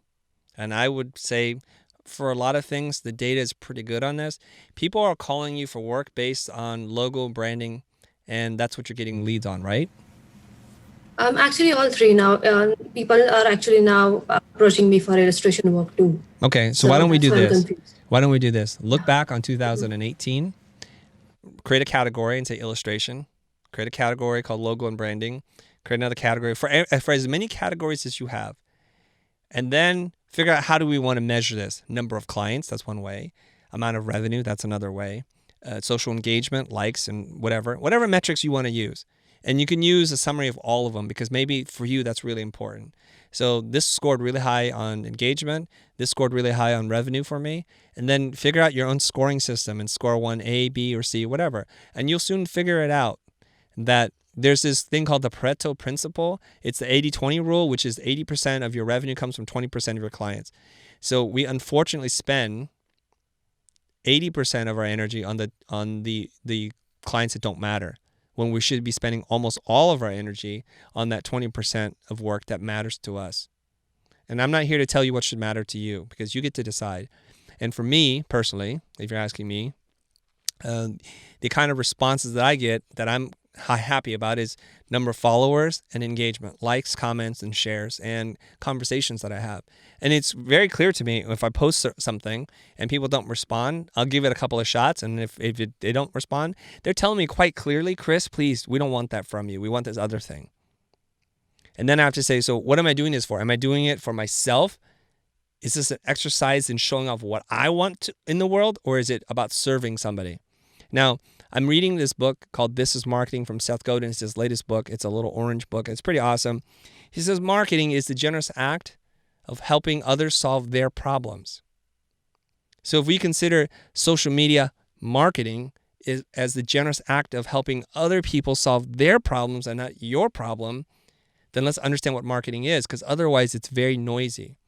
And I would say for a lot of things, the data is pretty good on this. People are calling you for work based on logo branding, and that's what you're getting leads on, right? Actually, all three now. People are actually now approaching me for illustration work too. Okay, so why don't we do that's why I'm this? confused. Why don't we do this? Look back on 2018, create a category and say illustration, create a category called logo and branding, create another category for as many categories as you have. And then figure out, how do we want to measure this? Number of clients, that's one way. Amount of revenue, that's another way. Social engagement, likes, and whatever metrics you want to use. And you can use a summary of all of them, because maybe for you that's really important. So this scored really high on engagement. This scored really high on revenue for me. And then figure out your own scoring system and score one A, B, or C, whatever. And you'll soon figure it out that There's this thing called the Pareto principle. It's the 80-20 rule, which is 80% of your revenue comes from 20% of your clients. So we unfortunately spend 80% of our energy on the clients that don't matter, when we should be spending almost all of our energy on that 20% of work that matters to us. And I'm not here to tell you what should matter to you, because you get to decide. And for me personally, if you're asking me, the kind of responses that I get that I'm happy about is number of followers and engagement, likes, comments, and shares, and conversations that I have. And it's very clear to me, if I post something and people don't respond, I'll give it a couple of shots. And if they don't respond, they're telling me quite clearly, Chris, please, we don't want that from you. We want this other thing. And then I have to say, so what am I doing this for? Am I doing it for myself? Is this an exercise in showing off what I want in the world, or is it about serving somebody? Now, I'm reading this book called This is Marketing from Seth Godin. It's his latest book. It's a little orange book. It's pretty awesome. He says marketing is the generous act of helping others solve their problems. So if we consider social media marketing as the generous act of helping other people solve their problems and not your problem, then let's understand what marketing is, because otherwise it's very noisy.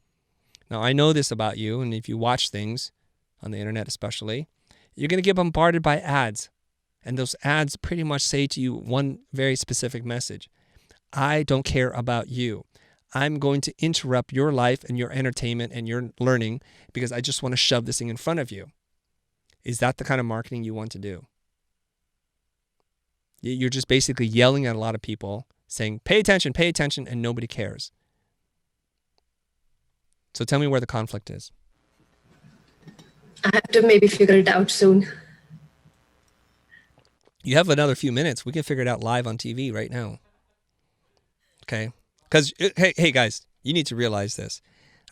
Now, I know this about you, and if you watch things on the internet especially, you're going to get bombarded by ads. And those ads pretty much say to you one very specific message. I don't care about you. I'm going to interrupt your life and your entertainment and your learning because I just want to shove this thing in front of you. Is that the kind of marketing you want to do? You're just basically yelling at a lot of people saying, pay attention, and nobody cares. So tell me where the conflict is. I have to maybe figure it out soon. You have another few minutes. We can figure it out live on TV right now. Okay? Because, hey guys, you need to realize this.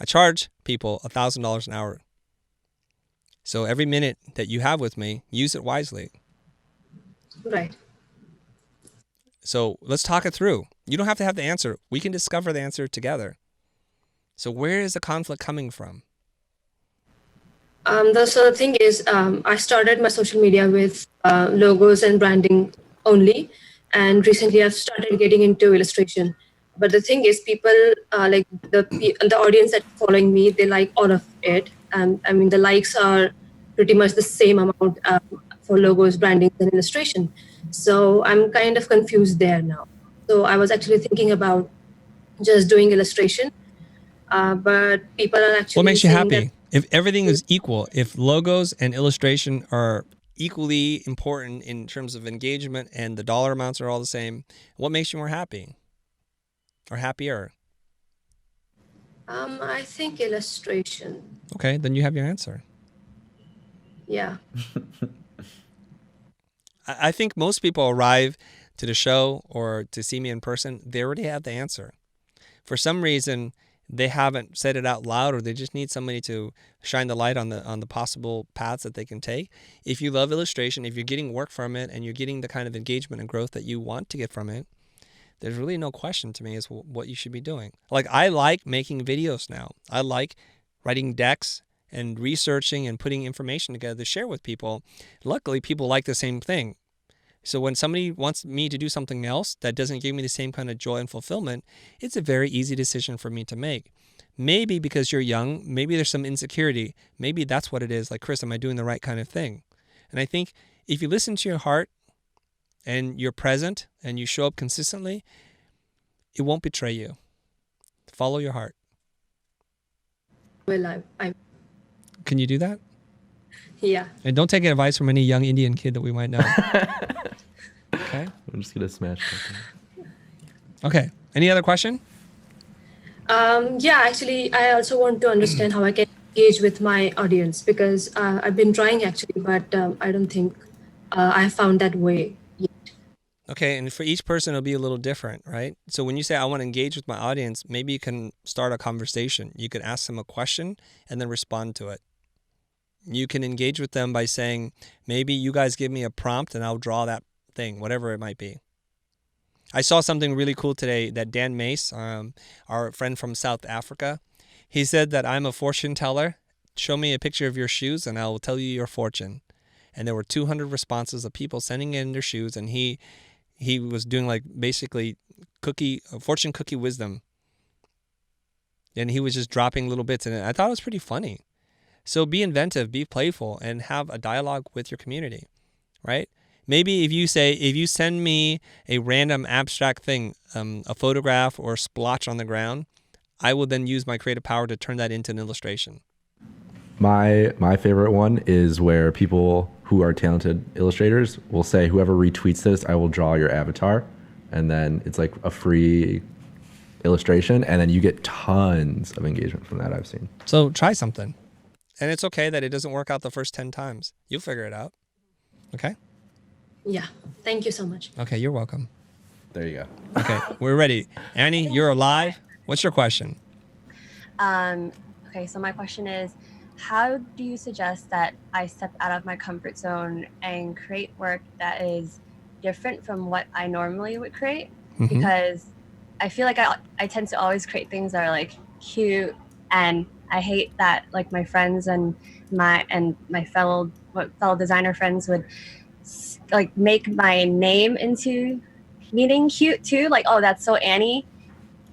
I charge people $1,000 an hour. So every minute that you have with me, use it wisely. Right. So let's talk it through. You don't have to have the answer. We can discover the answer together. So where is the conflict coming from? The thing is, I started my social media with logos and branding only. And recently I've started getting into illustration. But the thing is, people like the audience that's following me, they like all of it. I mean, the likes are pretty much the same amount for logos, branding, and illustration. So I'm kind of confused there now. So I was actually thinking about just doing illustration. But people are actually. What makes you happy? If everything is equal, if logos and illustration are equally important in terms of engagement and the dollar amounts are all the same, what makes you more happy or happier? I think illustration. Okay, then you have your answer. Yeah. I think most people arrive to the show or to see me in person, they already have the answer. For some reason, they haven't said it out loud, or they just need somebody to shine the light on the possible paths that they can take. If you love illustration, if you're getting work from it and you're getting the kind of engagement and growth that you want to get from it, there's really no question to me as what you should be doing. Like, I like making videos now. I like writing decks and researching and putting information together to share with people. Luckily, people like the same thing. So when somebody wants me to do something else that doesn't give me the same kind of joy and fulfillment, it's a very easy decision for me to make. Maybe because you're young, maybe there's some insecurity. Maybe that's what it is. Like, Chris, am I doing the right kind of thing? And I think if you listen to your heart and you're present and you show up consistently, it won't betray you. Follow your heart. Well, I Can you do that? yeah. And don't take advice from any young Indian kid that we might know. Okay. I'm just gonna smash that. Okay. Any other question? Yeah, actually, I also want to understand how I can engage with my audience, because I've been trying actually, but I don't think I found that way yet. Okay, and for each person, it'll be a little different, right? So when you say, I want to engage with my audience, maybe you can start a conversation. You could ask them a question and then respond to it. You can engage with them by saying, maybe you guys give me a prompt and I'll draw that thing, whatever it might be. I saw something really cool today that Dan Mace, our friend from South Africa, he said that I'm a fortune teller. Show me a picture of your shoes and I will tell you your fortune. And there were 200 responses of people sending in their shoes, and he he was doing like basically fortune cookie wisdom. And he was just dropping little bits, and I thought it was pretty funny. So be inventive, be playful, and have a dialogue with your community, right? Maybe if you send me a random abstract thing, a photograph or a splotch on the ground, I will then use my creative power to turn that into an illustration. My favorite one is where people who are talented illustrators will say, whoever retweets this, I will draw your avatar. And then it's like a free illustration, and then you get tons of engagement from that, I've seen. So try something. And it's okay that it doesn't work out the first 10 times. You'll figure it out. Okay? Yeah. Thank you so much. Okay, you're welcome. There you go. Okay, we're ready. Annie, you're alive. What's your question? Okay, so my question is, how do you suggest that I step out of my comfort zone and create work that is different from what I normally would create? Mhm. Because I feel like I tend to always create things that are like cute, and I hate that like my friends and my fellow designer friends would like make my name into meaning cute too. Like, oh, that's so Annie.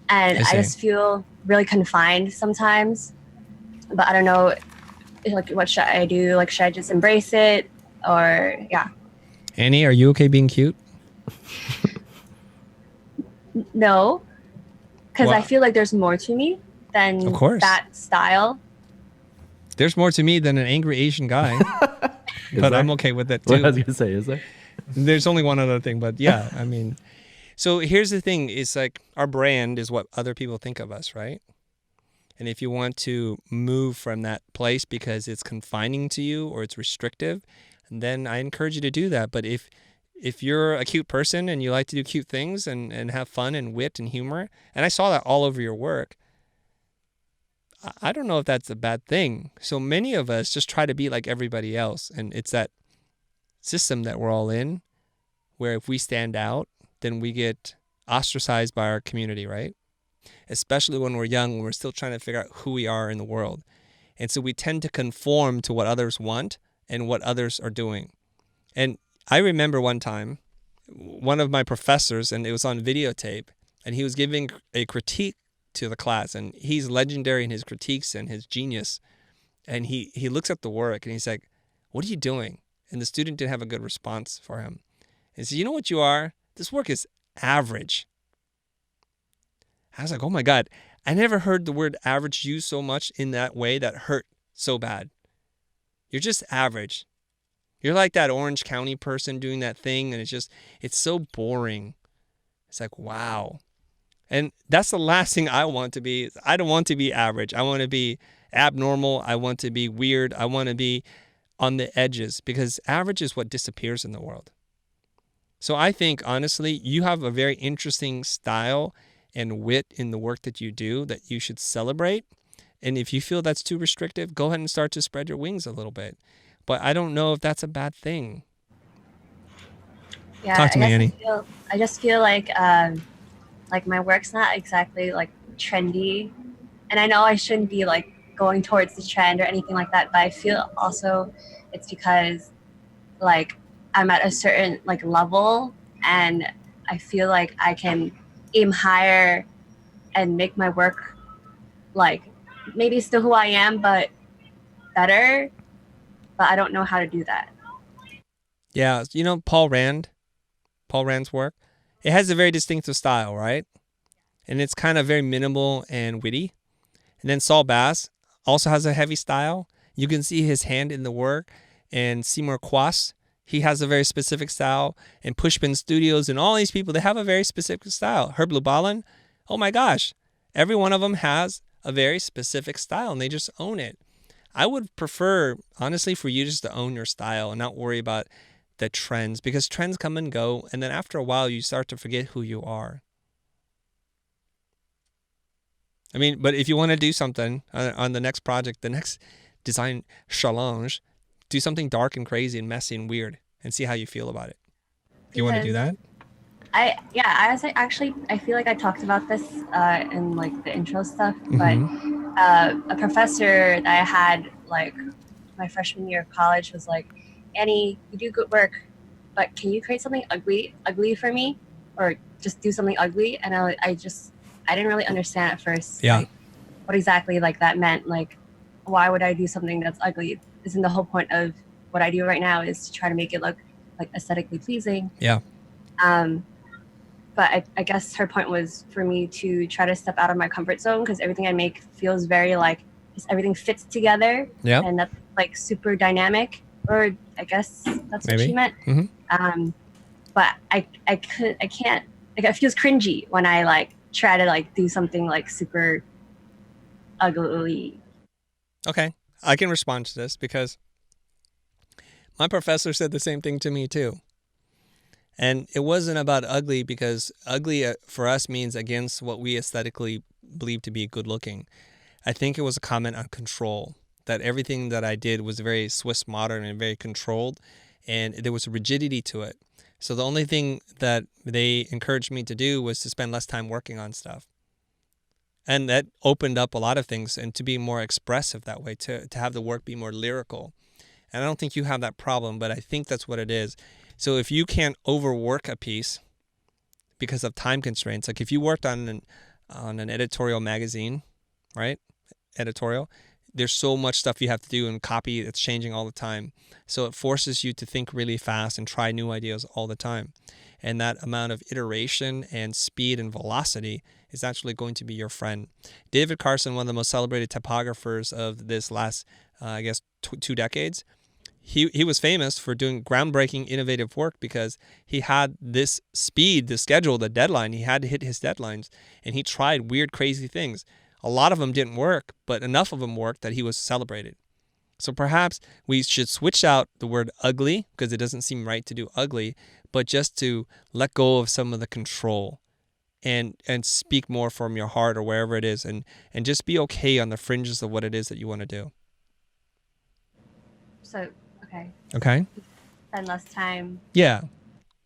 And I just feel really confined sometimes. But I don't know, like, what should I do? Like, should I just embrace it? Or, yeah. Annie, are you okay being cute? No. Because Well- I feel like there's more to me than Of course. that style. There's more to me than an angry Asian guy. But there? I'm okay with it What I too. was gonna say, is there? There's only one other thing, but yeah, I mean, so here's the thing: is like our brand is what other people think of us, right? And if you want to move from that place because it's confining to you or it's restrictive, then I encourage you to do that. But if you're a cute person and you like to do cute things and have fun and wit and humor, and I saw that all over your work, I don't know if that's a bad thing. So many of us just try to be like everybody else, and it's that system that we're all in, where if we stand out, then we get ostracized by our community, right? Especially when we're young, when we're still trying to figure out who we are in the world. And so we tend to conform to what others want and what others are doing. And I remember one time, one of my professors, and it was on videotape, and he was giving a critique to the class, and he's legendary in his critiques and his genius. And he looks at the work and he's like, "What are you doing?" And the student didn't have a good response for him. And he said, "You know what you are? This work is average." I was like, oh my God, I never heard the word average used so much in that way that hurt so bad. You're just average. You're like that Orange County person doing that thing, and it's so boring. It's like, wow. And that's the last thing I want to be. I don't want to be average. I want to be abnormal. I want to be weird. I want to be on the edges, because average is what disappears in the world. So I think, honestly, you have a very interesting style and wit in the work that you do that you should celebrate. And if you feel that's too restrictive, go ahead and start to spread your wings a little bit. But I don't know if that's a bad thing. Yeah, Talk to me, Annie. I just feel like my work's not exactly like trendy, and I know I shouldn't be like going towards the trend or anything like that. But I feel also it's because like I'm at a certain like level, and I feel like I can aim higher and make my work like maybe still who I am, but better. But I don't know how to do that. Yeah, you know Paul Rand's work, it has a very distinctive style, right? And it's kind of very minimal and witty. And then Saul Bass also has a heavy style. You can see his hand in the work. And Seymour Kwas, he has a very specific style. And Pushpin Studios and all these people, they have a very specific style. Herb Lubalin, oh my gosh, every one of them has a very specific style, and they just own it. I would prefer, honestly, for you just to own your style and not worry about the trends, because trends come and go, and then after a while you start to forget who you are. I mean, but if you want to do something on the next project, the next design challenge, do something dark and crazy and messy and weird and see how you feel about it. Do you want to do that? I feel like I talked about this in like the intro stuff, but a professor that I had like my freshman year of college was like, "Annie, you do good work, but can you create something ugly for me, or just do something ugly? And I didn't really understand at first, Yeah. like, what exactly like that meant. Like, why would I do something that's ugly? Isn't the whole point of what I do right now is to try to make it look like aesthetically pleasing? Yeah. But I guess her point was for me to try to step out of my comfort zone, because everything I make feels very like just everything fits together. Yeah. And that's like super dynamic, or I guess that's what Maybe. she meant. But I can't, like, it feels cringy when I like try to like do something like super ugly. Okay. I can respond to this because my professor said the same thing to me too. And it wasn't about ugly, because ugly for us means against what we aesthetically believe to be good looking. I think it was a comment on control, that everything that I did was very Swiss modern and very controlled, and there was a rigidity to it. So the only thing that they encouraged me to do was to spend less time working on stuff. And that opened up a lot of things, and to be more expressive that way, to have the work be more lyrical. And I don't think you have that problem, but I think that's what it is. So if you can't overwork a piece because of time constraints, like if you worked on an editorial magazine, right? Editorial, there's so much stuff you have to do and copy that's changing all the time. So it forces you to think really fast and try new ideas all the time. And that amount of iteration and speed and velocity is actually going to be your friend. David Carson, one of the most celebrated typographers of this last, 2 decades, he was famous for doing groundbreaking, innovative work because he had this speed, the schedule, the deadline. He had to hit his deadlines, and he tried weird, crazy things. A lot of them didn't work, but enough of them worked that he was celebrated. So perhaps we should switch out the word ugly, because it doesn't seem right to do ugly, but just to let go of some of the control and speak more from your heart or wherever it is, and just be okay on the fringes of what it is that you want to do. So, Okay. Spend less time. Yeah.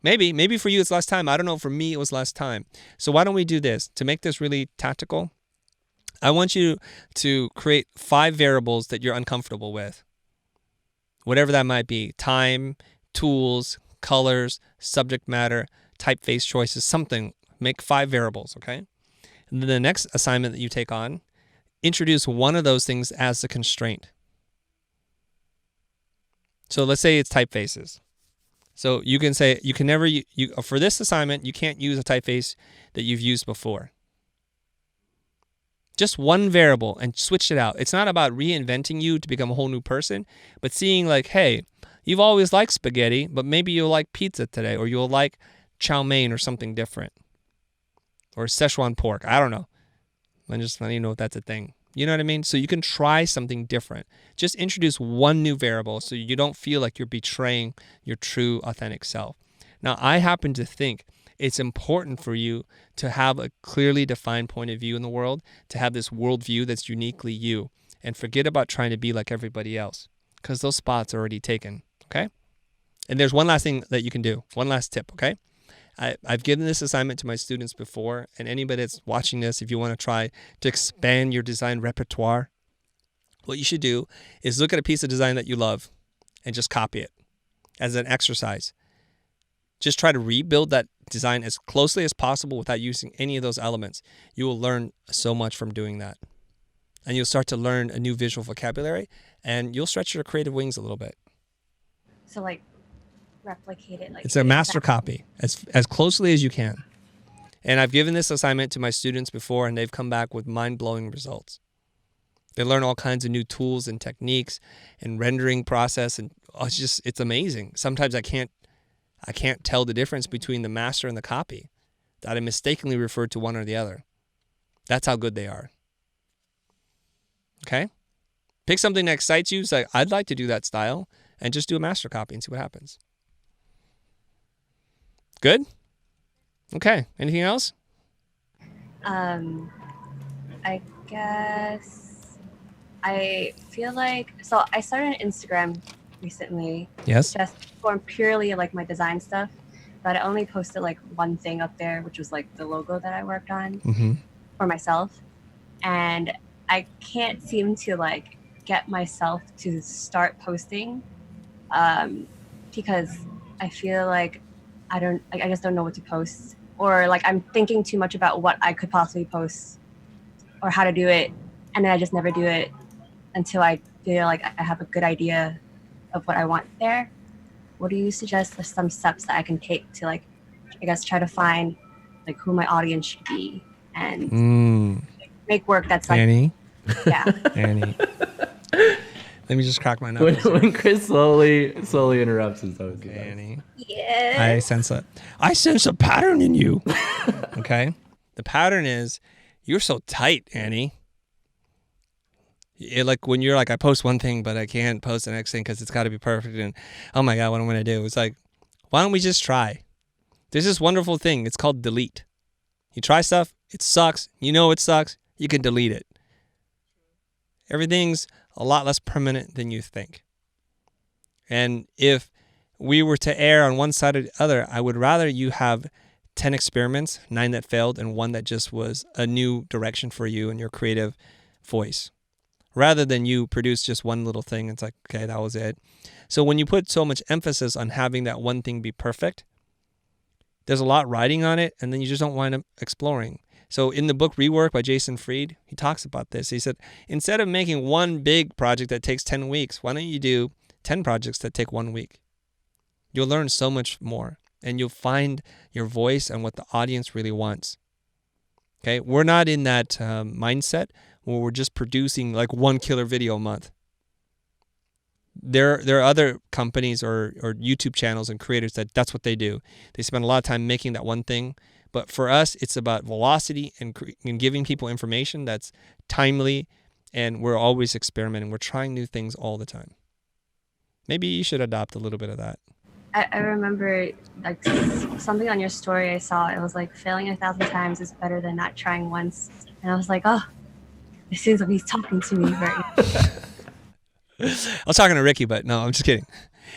Maybe for you it's less time. I don't know. For me, it was less time. So why don't we do this? To make this really tactical, I want you to create 5 variables that you're uncomfortable with. Whatever that might be. Time, tools, colors, subject matter, typeface choices, something. Make 5 variables, okay? And then the next assignment that you take on, introduce one of those things as a constraint. So let's say it's typefaces. So you can say you can never for this assignment, you can't use a typeface that you've used before. Just one variable and switch it out. It's not about reinventing you to become a whole new person, but seeing like, hey, you've always liked spaghetti, but maybe you'll like pizza today, or you'll like chow mein or something different, or Szechuan pork. I don't know. I'm just letting you know if that's a thing. You know what I mean? So you can try something different. Just introduce one new variable so you don't feel like you're betraying your true, authentic self. Now, I happen to think it's important for you to have a clearly defined point of view in the world, to have this worldview that's uniquely you, and forget about trying to be like everybody else, because those spots are already taken, okay? And there's one last thing that you can do, one last tip, okay? I've given this assignment to my students before, and anybody that's watching this, if you want to try to expand your design repertoire, what you should do is look at a piece of design that you love and just copy it as an exercise. Just try to rebuild that design as closely as possible without using any of those elements. You will learn so much from doing that. And you'll start to learn a new visual vocabulary, and you'll stretch your creative wings a little bit. So like replicate it. Like it's a master copy as closely as you can. And I've given this assignment to my students before, and they've come back with mind-blowing results. They learn all kinds of new tools and techniques and rendering process, and it's amazing. Sometimes I can't tell the difference between the master and the copy, that I mistakenly referred to one or the other. That's how good they are. Okay? Pick something that excites you. Say, I'd like to do that style, and just do a master copy and see what happens. Good? Okay. Anything else? I guess I feel like, so I started an Instagram recently. Yes. Just for purely like my design stuff, but I only posted like one thing up there, which was like the logo that I worked on for myself. And I can't seem to like get myself to start posting because I feel like I just don't know what to post, or like I'm thinking too much about what I could possibly post or how to do it, and then I just never do it until I feel like I have a good idea of what I want there. What do you suggest for some steps that I can take to, like, I guess try to find like who my audience should be and make work that's like, Annie, yeah. Annie. Let me just crack my knuckles. When Chris slowly interrupts us, always Okay, Annie. Yeah. I sense a pattern in you. Okay? The pattern is you're so tight, Annie. Like when you're like, I post one thing, but I can't post the next thing because it's got to be perfect. And oh my God, what am I going to do? It's like, why don't we just try? There's this wonderful thing. It's called delete. You try stuff, it sucks. You know it sucks. You can delete it. Everything's a lot less permanent than you think. And if we were to err on one side or the other, I would rather you have 10 experiments, 9 that failed, and 1 that just was a new direction for you and your creative voice, rather than you produce just one little thing. It's like, okay, that was it. So when you put so much emphasis on having that one thing be perfect, there's a lot riding on it, and then you just don't wind up exploring. So in the book Rework by Jason Fried, he talks about this. He said, instead of making one big project that takes 10 weeks, why don't you do 10 projects that take 1 week? You'll learn so much more, and you'll find your voice and what the audience really wants. Okay, we're not in that mindset where we're just producing like one killer video a month. There are other companies or YouTube channels and creators that's what they do. They spend a lot of time making that one thing. But for us, it's about velocity and giving people information that's timely, and we're always experimenting. We're trying new things all the time. Maybe you should adopt a little bit of that. I remember like something on your story I saw. It was like failing 1,000 times is better than not trying once. And I was like, oh, it seems like he's talking to me right now. I was talking to Ricky, but no, I'm just kidding.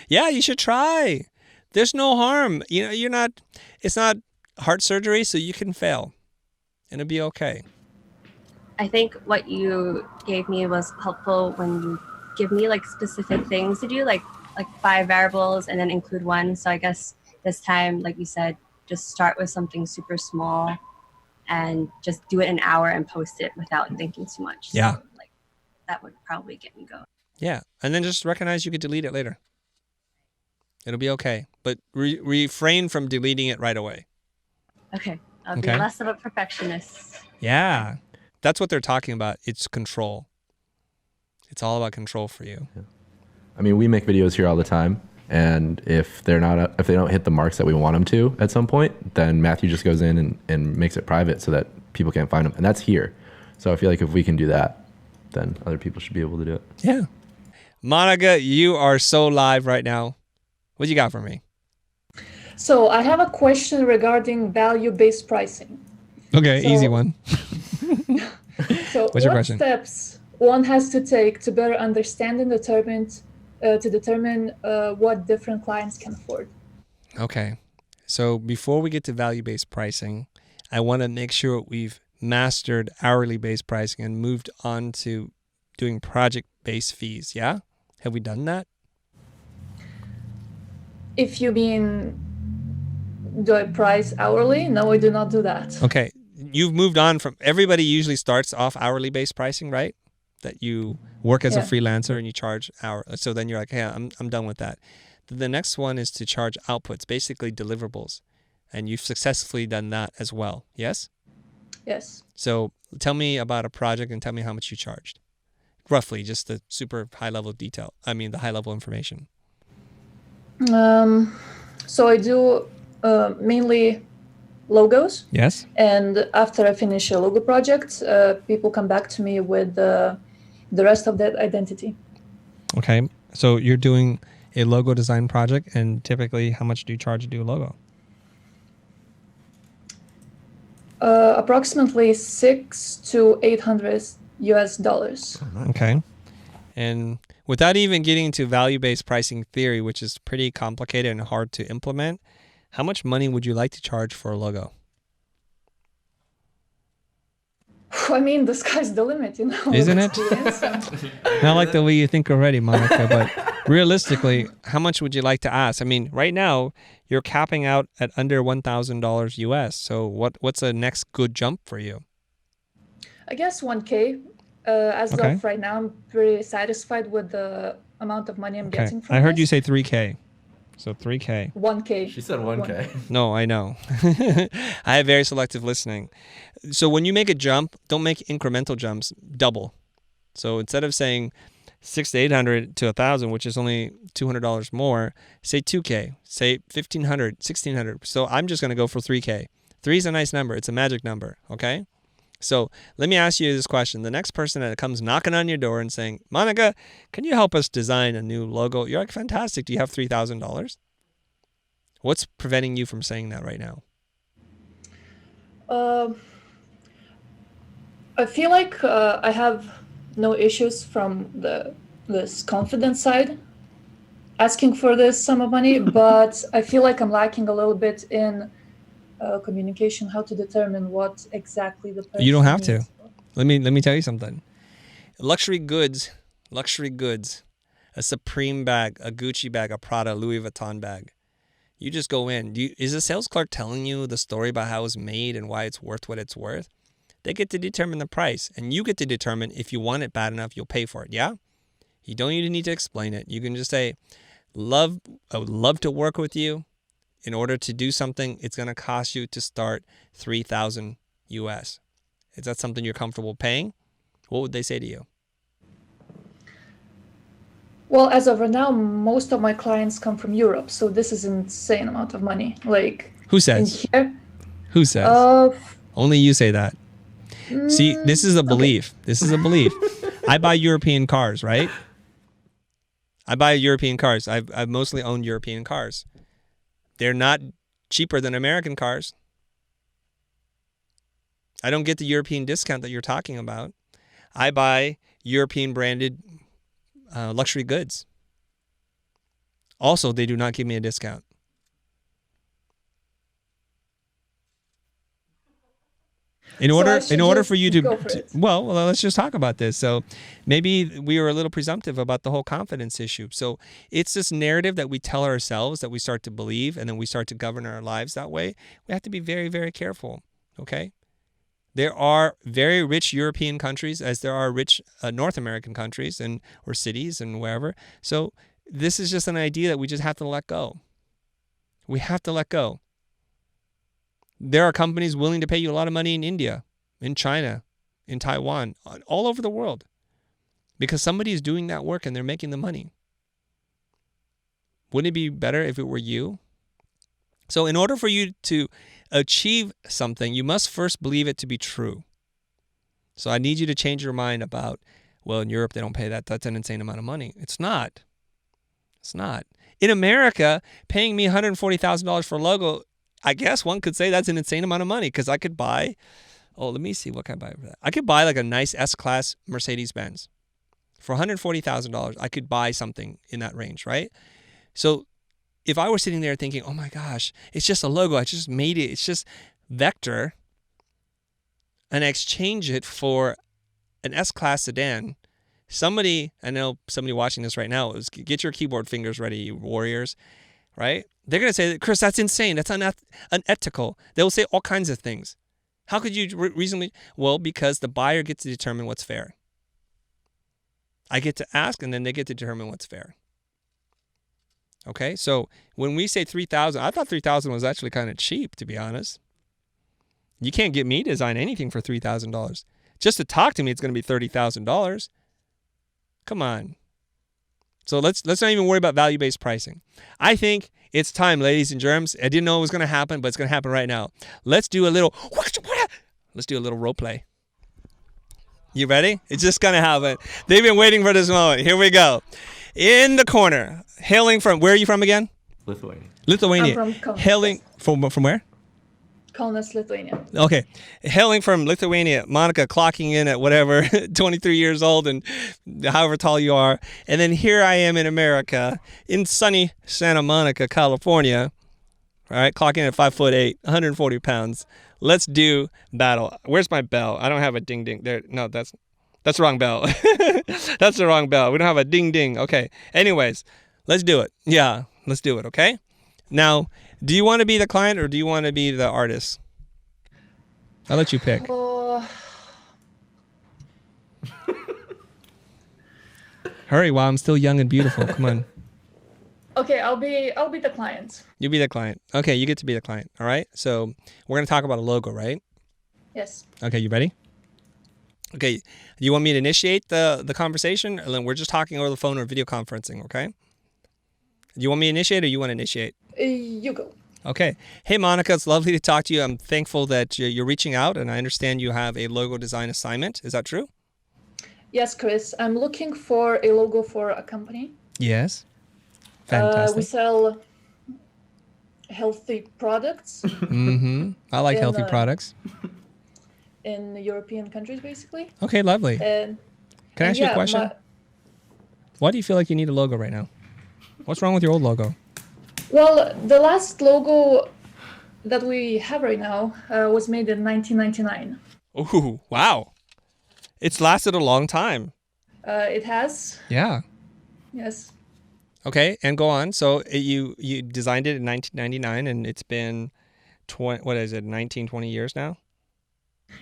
Yeah, you should try. There's no harm. You know, it's not heart surgery, so you can fail and it'll be okay. I think what you gave me was helpful when you give me like specific things to do, like 5 variables and then include 1. So I guess this time, like you said, just start with something super small and just do it an hour and post it without thinking too much. Yeah. So, like, that would probably get me going. Yeah. And then just recognize you could delete it later. It'll be okay. But refrain from deleting it right away. Okay. I'll be less of a perfectionist. Yeah. That's what they're talking about. It's control. It's all about control for you. Yeah. I mean, we make videos here all the time, and if they don't hit the marks that we want them to at some point, then Matthew just goes in and makes it private so that people can't find them, and that's here. So I feel like if we can do that, then other people should be able to do it. Yeah. Monica, you are so live right now. What you got for me? So I have a question regarding value-based pricing. Okay, easy one. So What's your question? What steps one has to take to better understand and determine what different clients can afford? Okay. So before we get to value-based pricing, I want to make sure we've mastered hourly-based pricing and moved on to doing project-based fees. Yeah? Have we done that? If you mean, do I price hourly? No, I do not do that. Okay. You've moved on from, everybody usually starts off hourly-based pricing, right? That you work as a freelancer and you charge hour. So then you're like, hey, I'm done with that. The next one is to charge outputs, basically deliverables. And you've successfully done that as well. Yes? Yes. So tell me about a project and tell me how much you charged. Roughly, just the super high-level detail. I mean, the high-level information. So I do mainly logos. Yes. And after I finish a logo project, people come back to me with the rest of that identity. Okay. So you're doing a logo design project, and typically how much do you charge to do a logo? Approximately $600 to $800 US. Okay. And without even getting into value-based pricing theory, which is pretty complicated and hard to implement, how much money would you like to charge for a logo? I mean, the sky's the limit, you know. Isn't it? I like the way you think already, Monica, but Realistically, how much would you like to ask? I mean, right now you're capping out at under $1,000 US. So what's the next good jump for you? I guess 1K. As Okay. of right now, I'm pretty satisfied with the amount of money I'm getting from I heard you this. say 3K. So 3K. 1K. She said 1K. No, I know. I have very selective listening. So when you make a jump, don't make incremental jumps, double. So instead of saying 600 to 800 to 1,000, which is only $200 more, say 2K, say 1,500, 1,600. So I'm just going to go for 3K. 3 is a nice number. It's a magic number, okay? So let me ask you this question. The next person that comes knocking on your door and saying, Monica, can you help us design a new logo? You're like, fantastic. Do you have $3,000? What's preventing you from saying that right now? I feel like I have no issues from this confidence side asking for this sum of money, but I feel like I'm lacking a little bit in communication, how to determine what exactly the person You don't have to. needs. Let me tell you something. Luxury goods, a Supreme bag, a Gucci bag, a Prada, Louis Vuitton bag. You just go in. Is the sales clerk telling you the story about how it's made and why it's worth what it's worth? They get to determine the price, and you get to determine if you want it bad enough, you'll pay for it. Yeah? You don't even need to explain it. You can just say, I would love to work with you. In order to do something, it's going to cost you to start 3,000 US. Is that something you're comfortable paying? What would they say to you? Well, as of right now, most of my clients come from Europe, so this is an insane amount of money. Like, Who in says? here, Who says? Only you say that. See, this is a belief. Okay. This is a belief. I buy European cars, right? I buy European cars. I've mostly owned European cars. They're not cheaper than American cars. I don't get the European discount that you're talking about. I buy European branded luxury goods. Also, they do not give me a discount. In order for you to well, let's just talk about this. So maybe we were a little presumptive about the whole confidence issue. So it's this narrative that we tell ourselves that we start to believe, and then we start to govern our lives that way. We have to be very, very careful. Okay. There are very rich European countries as there are rich North American countries or cities and wherever. So this is just an idea that we just have to let go. We have to let go. There are companies willing to pay you a lot of money in India, in China, in Taiwan, all over the world, because somebody is doing that work and they're making the money. Wouldn't it be better if it were you? So in order for you to achieve something, you must first believe it to be true. So I need you to change your mind about, well, in Europe, they don't pay that. That's an insane amount of money. It's not. It's not. In America, paying me $140,000 for a logo, I guess one could say that's an insane amount of money, because I could buy, let me see, what can I buy for that? I could buy like a nice S-Class Mercedes-Benz. For $140,000, I could buy something in that range, right? So if I were sitting there thinking, oh my gosh, it's just a logo, I just made it, it's just vector, and I exchange it for an S-Class sedan, I know somebody watching this right now, get your keyboard fingers ready, you warriors, right? They're going to say, Chris, that's insane. That's unethical. They'll say all kinds of things. How could you reasonably? Well, because the buyer gets to determine what's fair. I get to ask, and then they get to determine what's fair. Okay, so when we say 3,000, I thought 3,000 was actually kind of cheap, to be honest. You can't get me to design anything for $3,000. Just to talk to me, it's going to be $30,000. Come on. So let's not even worry about value-based pricing. I think it's time, ladies and germs. I didn't know it was going to happen, but it's going to happen right now. Let's do a little role play. You ready? It's just going to happen. They've been waiting for this moment. Here we go. In the corner, hailing from, where are you from again? Lithuania. I'm from Kaunas. Hailing from where? Kaunas, Lithuania. Okay. Hailing from Lithuania, Monica clocking in at whatever, 23 years old and however tall you are. And then here I am in America, in sunny Santa Monica, California, all right, clocking in at 5'8", 140 pounds. Let's do battle. Where's my bell? I don't have a ding ding there. No, That's the wrong bell. That's the wrong bell. We don't have a ding ding. Okay. Anyways, let's do it. Yeah, let's do it. Okay. Now, do you want to be the client or do you want to be the artist? I'll let you pick. Hurry while I'm still young and beautiful. Come on. Okay, I'll be the client. You be the client. Okay, you get to be the client. All right. So we're gonna talk about a logo, right? Yes. Okay, you ready? Okay. Do you want me to initiate the conversation, or then we're just talking over the phone or video conferencing? Okay. Do you want me to initiate, or you want to initiate? You go. Okay. Hey, Monica, it's lovely to talk to you. I'm thankful that you're reaching out, and I understand you have a logo design assignment. Is that true? Yes, Chris. I'm looking for a logo for a company. Yes. Fantastic. We sell healthy products. Mm-hmm. I like healthy products. In European countries, basically. Okay, lovely. And can I ask you a question? Why do you feel like you need a logo right now? What's wrong with your old logo? Well, the last logo that we have right now was made in 1999. Ooh, wow. It's lasted a long time. It has. Yeah. Yes. Okay, and go on. So you designed it in 1999, and it's been 19, 20 years now?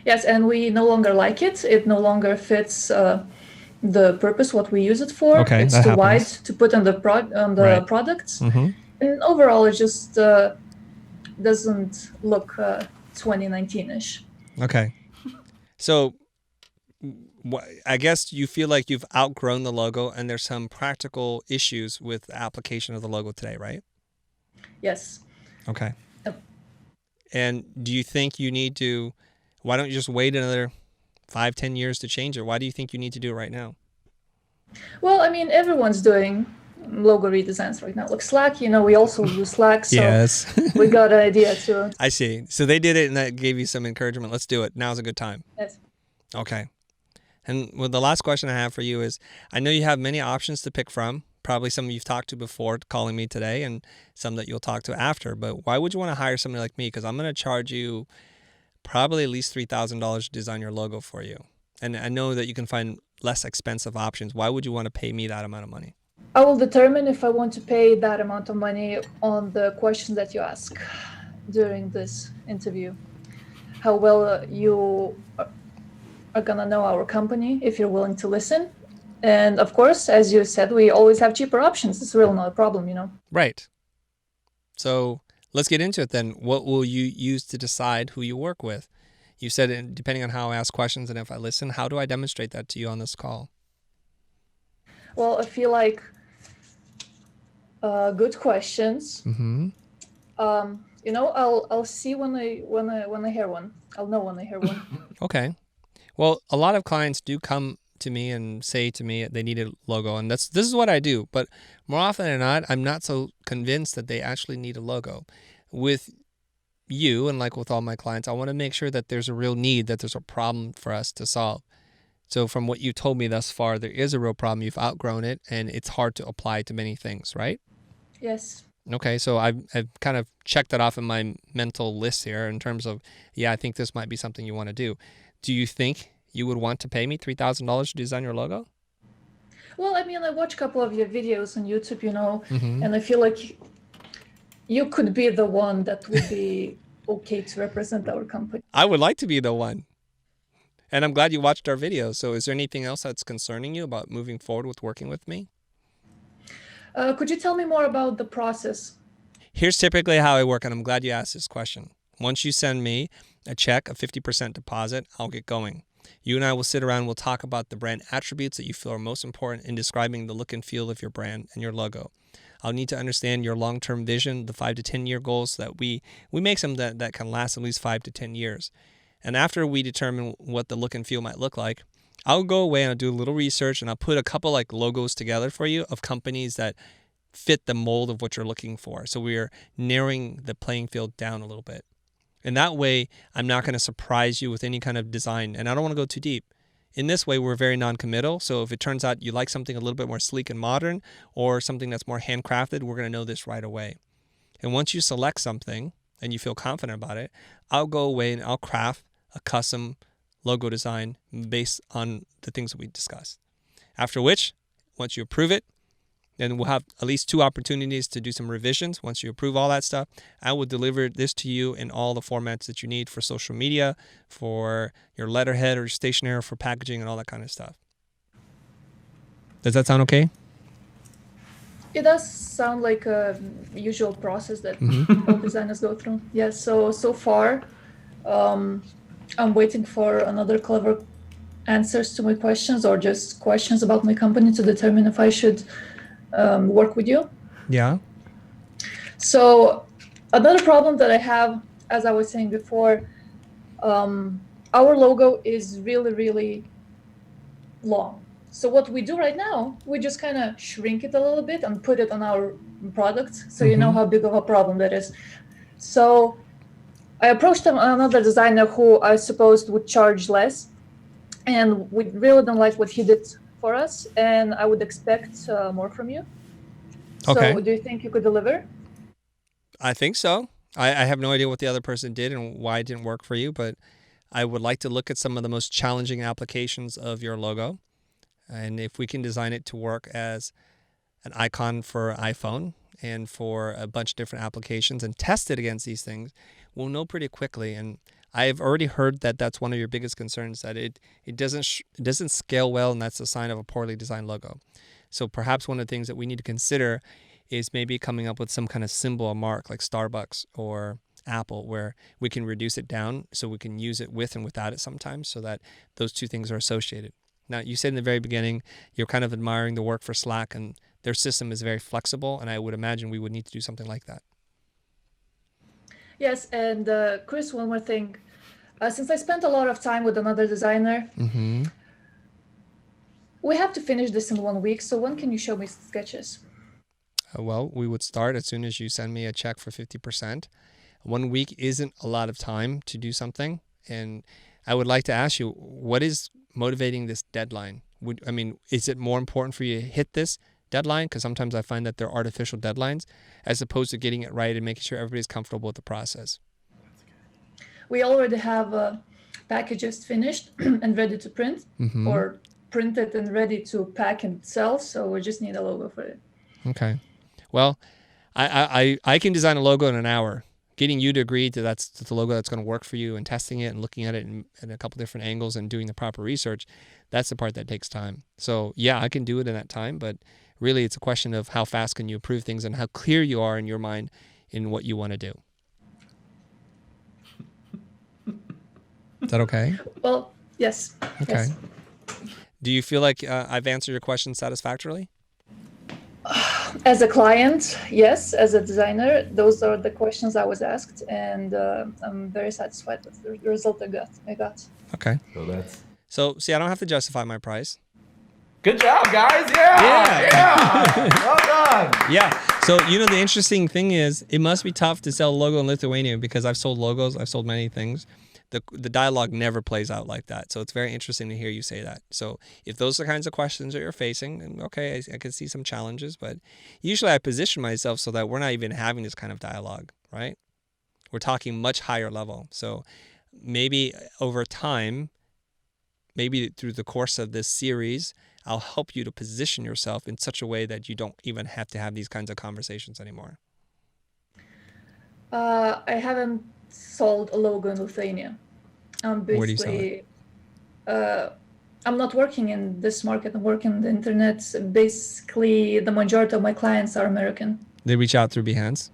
Yes, and we no longer like it. It no longer fits the purpose, what we use it for. Okay, it's that too happens. wide to put on the Right. products. Mm-hmm. And overall, it just doesn't look 2019-ish. Okay. So I guess you feel like you've outgrown the logo, and there's some practical issues with the application of the logo today, right? Yes. Okay. Yep. And do you think you need to, why don't you just wait another 5-10 years to change it? Why do you think you need to do it right now? Well, I mean, everyone's doing logo redesigns right now. Like Slack, we also use Slack, so Yes. we got an idea too. I see. So they did it, and that gave you some encouragement. Let's do it. Now's a good time. Yes. Okay. And well, the last question I have for you is, I know you have many options to pick from, probably some you've talked to before calling me today and some that you'll talk to after, but why would you want to hire somebody like me? Because I'm going to charge you probably at least $3,000 to design your logo for you. And I know that you can find less expensive options. Why would you want to pay me that amount of money? I will determine if I want to pay that amount of money on the questions that you ask during this interview. How well you are gonna know our company, if you're willing to listen. And of course, as you said, we always have cheaper options. It's really not a problem, Right. So let's get into it then. What will you use to decide who you work with? You said depending on how I ask questions and if I listen, how do I demonstrate that to you on this call? Well, I feel like good questions. Mm-hmm. I'll see when I hear one. I'll know when I hear one. Okay. Well, a lot of clients do come to me and say to me they need a logo, and this is what I do. But more often than not, I'm not so convinced that they actually need a logo. With you, and like with all my clients, I want to make sure that there's a real need, that there's a problem for us to solve. So from what you told me thus far, there is a real problem. You've outgrown it, and it's hard to apply to many things, right? Yes. Okay, so I've kind of checked that off in my mental list here in terms of, I think this might be something you want to do. Do you think you would want to pay me $3,000 to design your logo? Well, I mean, I watch a couple of your videos on YouTube, Mm-hmm. and I feel like you could be the one that would be okay to represent our company. I would like to be the one. And I'm glad you watched our videos. So is there anything else that's concerning you about moving forward with working with me? Could you tell me more about the process? Here's typically how I work, and I'm glad you asked this question. Once you send me a check, a 50% deposit, I'll get going. You and I will sit around and we'll talk about the brand attributes that you feel are most important in describing the look and feel of your brand and your logo. I'll need to understand your long-term vision, the 5 to 10 year goals that we make some that can last at least 5 to 10 years. And after we determine what the look and feel might look like, I'll go away and I'll do a little research and I'll put a couple like logos together for you of companies that fit the mold of what you're looking for. So we're narrowing the playing field down a little bit. And that way, I'm not going to surprise you with any kind of design. And I don't want to go too deep. In this way, we're very non-committal. So if it turns out you like something a little bit more sleek and modern or something that's more handcrafted, we're going to know this right away. And once you select something and you feel confident about it, I'll go away and I'll craft a custom logo design based on the things that we discussed. After which, once you approve it, then we'll have at least 2 opportunities to do some revisions. Once you approve all that stuff, I will deliver this to you in all the formats that you need for social media, for your letterhead or stationery, for packaging and all that kind of stuff. Does that sound okay? It does sound like a usual process that all designers go through. Yeah, so far, I'm waiting for another clever answers to my questions or just questions about my company to determine if I should work with you. Yeah. So another problem that I have, as I was saying before, our logo is really, really long. So what we do right now, we just kind of shrink it a little bit and put it on our product. So you know how big of a problem that is. So I approached another designer who I supposed would charge less. And we really don't like what he did for us. And I would expect more from you. Okay. So do you think you could deliver? I think so. I have no idea what the other person did and why it didn't work for you, but I would like to look at some of the most challenging applications of your logo. And if we can design it to work as an icon for iPhone and for a bunch of different applications and test it against these things, we'll know pretty quickly. And I've already heard that that's one of your biggest concerns, that it doesn't scale well, and that's a sign of a poorly designed logo. So perhaps one of the things that we need to consider is maybe coming up with some kind of symbol or mark like Starbucks or Apple, where we can reduce it down so we can use it with and without it sometimes, so that those two things are associated. Now, you said in the very beginning, you're kind of admiring the work for Slack, and their system is very flexible, and I would imagine we would need to do something like that. Yes, and Chris, one more thing. Since I spent a lot of time with another designer, we have to finish this in 1 week. So when can you show me sketches? Well, we would start as soon as you send me a check for 50%. 1 week isn't a lot of time to do something. And I would like to ask you, what is motivating this deadline? Is it more important for you to hit this deadline? Because sometimes I find that they're artificial deadlines, as opposed to getting it right and making sure everybody's comfortable with the process. We already have packages finished and ready to print, or printed and ready to pack and sell. So we just need a logo for it. Okay. Well, I can design a logo in an hour. Getting you to agree to that's the logo that's going to work for you, and testing it and looking at it in a couple different angles and doing the proper research, that's the part that takes time. So yeah, I can do it in that time, but really it's a question of how fast can you approve things and how clear you are in your mind in what you want to do. Is that okay? Well, yes. Okay. Yes. Do you feel like I've answered your question satisfactorily? As a client, yes. As a designer, those are the questions I was asked, and I'm very satisfied with the result I got. Okay. So see, I don't have to justify my price. good job, guys. Yeah. Well done. Yeah. So, the interesting thing is, it must be tough to sell a logo in Lithuania, because I've sold logos, I've sold many things. The dialogue never plays out like that. So it's very interesting to hear you say that. So if those are the kinds of questions that you're facing, then okay, I can see some challenges, but usually I position myself so that we're not even having this kind of dialogue, right? We're talking much higher level. So maybe over time, maybe through the course of this series, I'll help you to position yourself in such a way that you don't even have to have these kinds of conversations anymore. I haven't sold a logo in Lithuania. Where do you sell it? I'm not working in this market. I'm working on the internet. Basically, the majority of my clients are American. They reach out through Behance?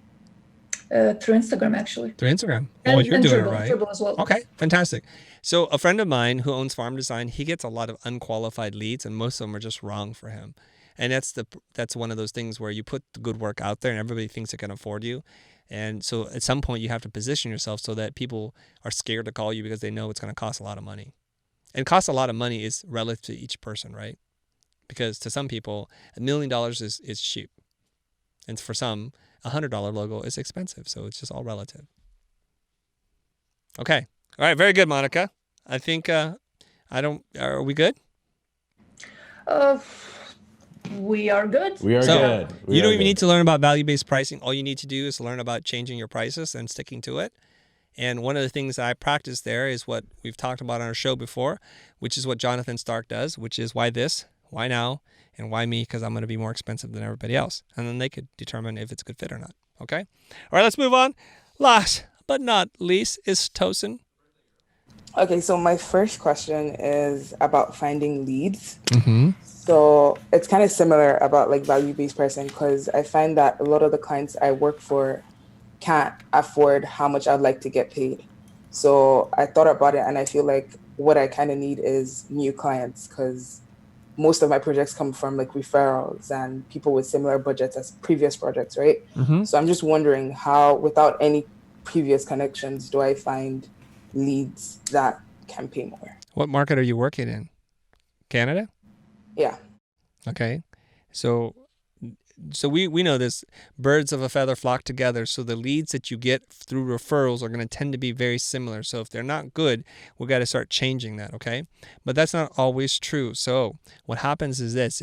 Through Instagram, actually. Through Instagram. And, You're doing Dribble, it right. Dribble as well. Okay, fantastic. So a friend of mine who owns Farm Design, he gets a lot of unqualified leads, and most of them are just wrong for him. And that's one of those things where you put the good work out there and everybody thinks it can afford you. And so at some point you have to position yourself so that people are scared to call you because they know it's going to cost a lot of money. And cost a lot of money is relative to each person, right? Because to some people, $1 million is cheap. And for some, $100 logo is expensive. So it's just all relative. Okay. All right. Very good, Monica. I think, are we good? We are good. We are good. You don't even need to learn about value-based pricing. All you need to do is learn about changing your prices and sticking to it. And one of the things that I practice there is what we've talked about on our show before, which is what Jonathan Stark does, which is why this, why now, and why me, because I'm going to be more expensive than everybody else. And then they could determine if it's a good fit or not. Okay? All right, let's move on. Last but not least is Tosin. Okay, so my first question is about finding leads. Mm-hmm. So it's kind of similar about like value-based pricing, because I find that a lot of the clients I work for can't afford how much I'd like to get paid. So I thought about it, and I feel like what I kind of need is new clients, because most of my projects come from like referrals and people with similar budgets as previous projects, right? Mm-hmm. So I'm just wondering how, without any previous connections, do I find leads that can pay more? What market are you working in? Canada? Yeah. Okay. So we know this. Birds of a feather flock together. So the leads that you get through referrals are going to tend to be very similar. So if they're not good, we got to start changing that, okay? But that's not always true. So what happens is this.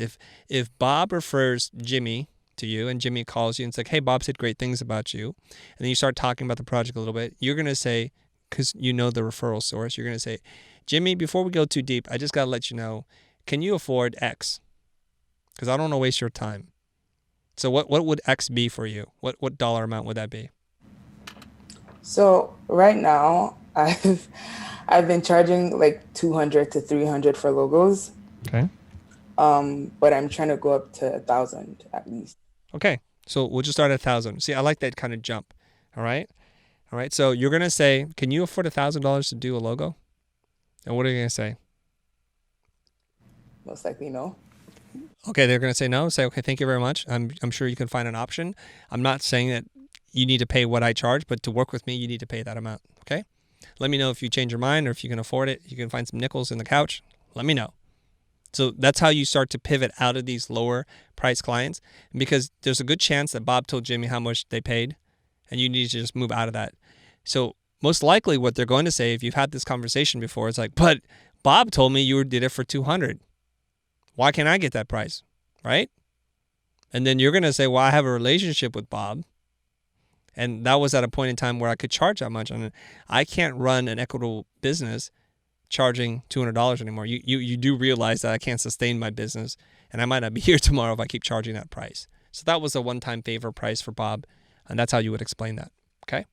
If Bob refers Jimmy to you and Jimmy calls you and it's like, hey, Bob said great things about you, and then you start talking about the project a little bit, you're going to say, because you know the referral source, you're going to say, Jimmy, before we go too deep, I just got to let you know, can you afford X? Because I don't want to waste your time. So what would X be for you? What dollar amount would that be? So right now, I've been charging like 200 to 300 for logos. Okay. But I'm trying to go up to 1,000 at least. Okay. So we'll just start at 1,000. See, I like that kind of jump. All right. All right. So you're gonna say, can you afford $1,000 to do a logo? And what are you gonna say? Most likely no. Okay, they're going to say no. Say, okay, thank you very much. I'm sure you can find an option. I'm not saying that you need to pay what I charge, but to work with me, you need to pay that amount, okay? Let me know if you change your mind or if you can afford it. You can find some nickels in the couch. Let me know. So that's how you start to pivot out of these lower price clients, because there's a good chance that Bob told Jimmy how much they paid, and you need to just move out of that. So most likely what they're going to say, if you've had this conversation before, it's like, but Bob told me you did it for 200. Why can't I get that price, right? And then you're going to say, well, I have a relationship with Bob, and that was at a point in time where I could charge that much. And I can't run an equitable business charging $200 anymore. You do realize that I can't sustain my business, and I might not be here tomorrow if I keep charging that price. So that was a one-time favor price for Bob, and that's how you would explain that, okay?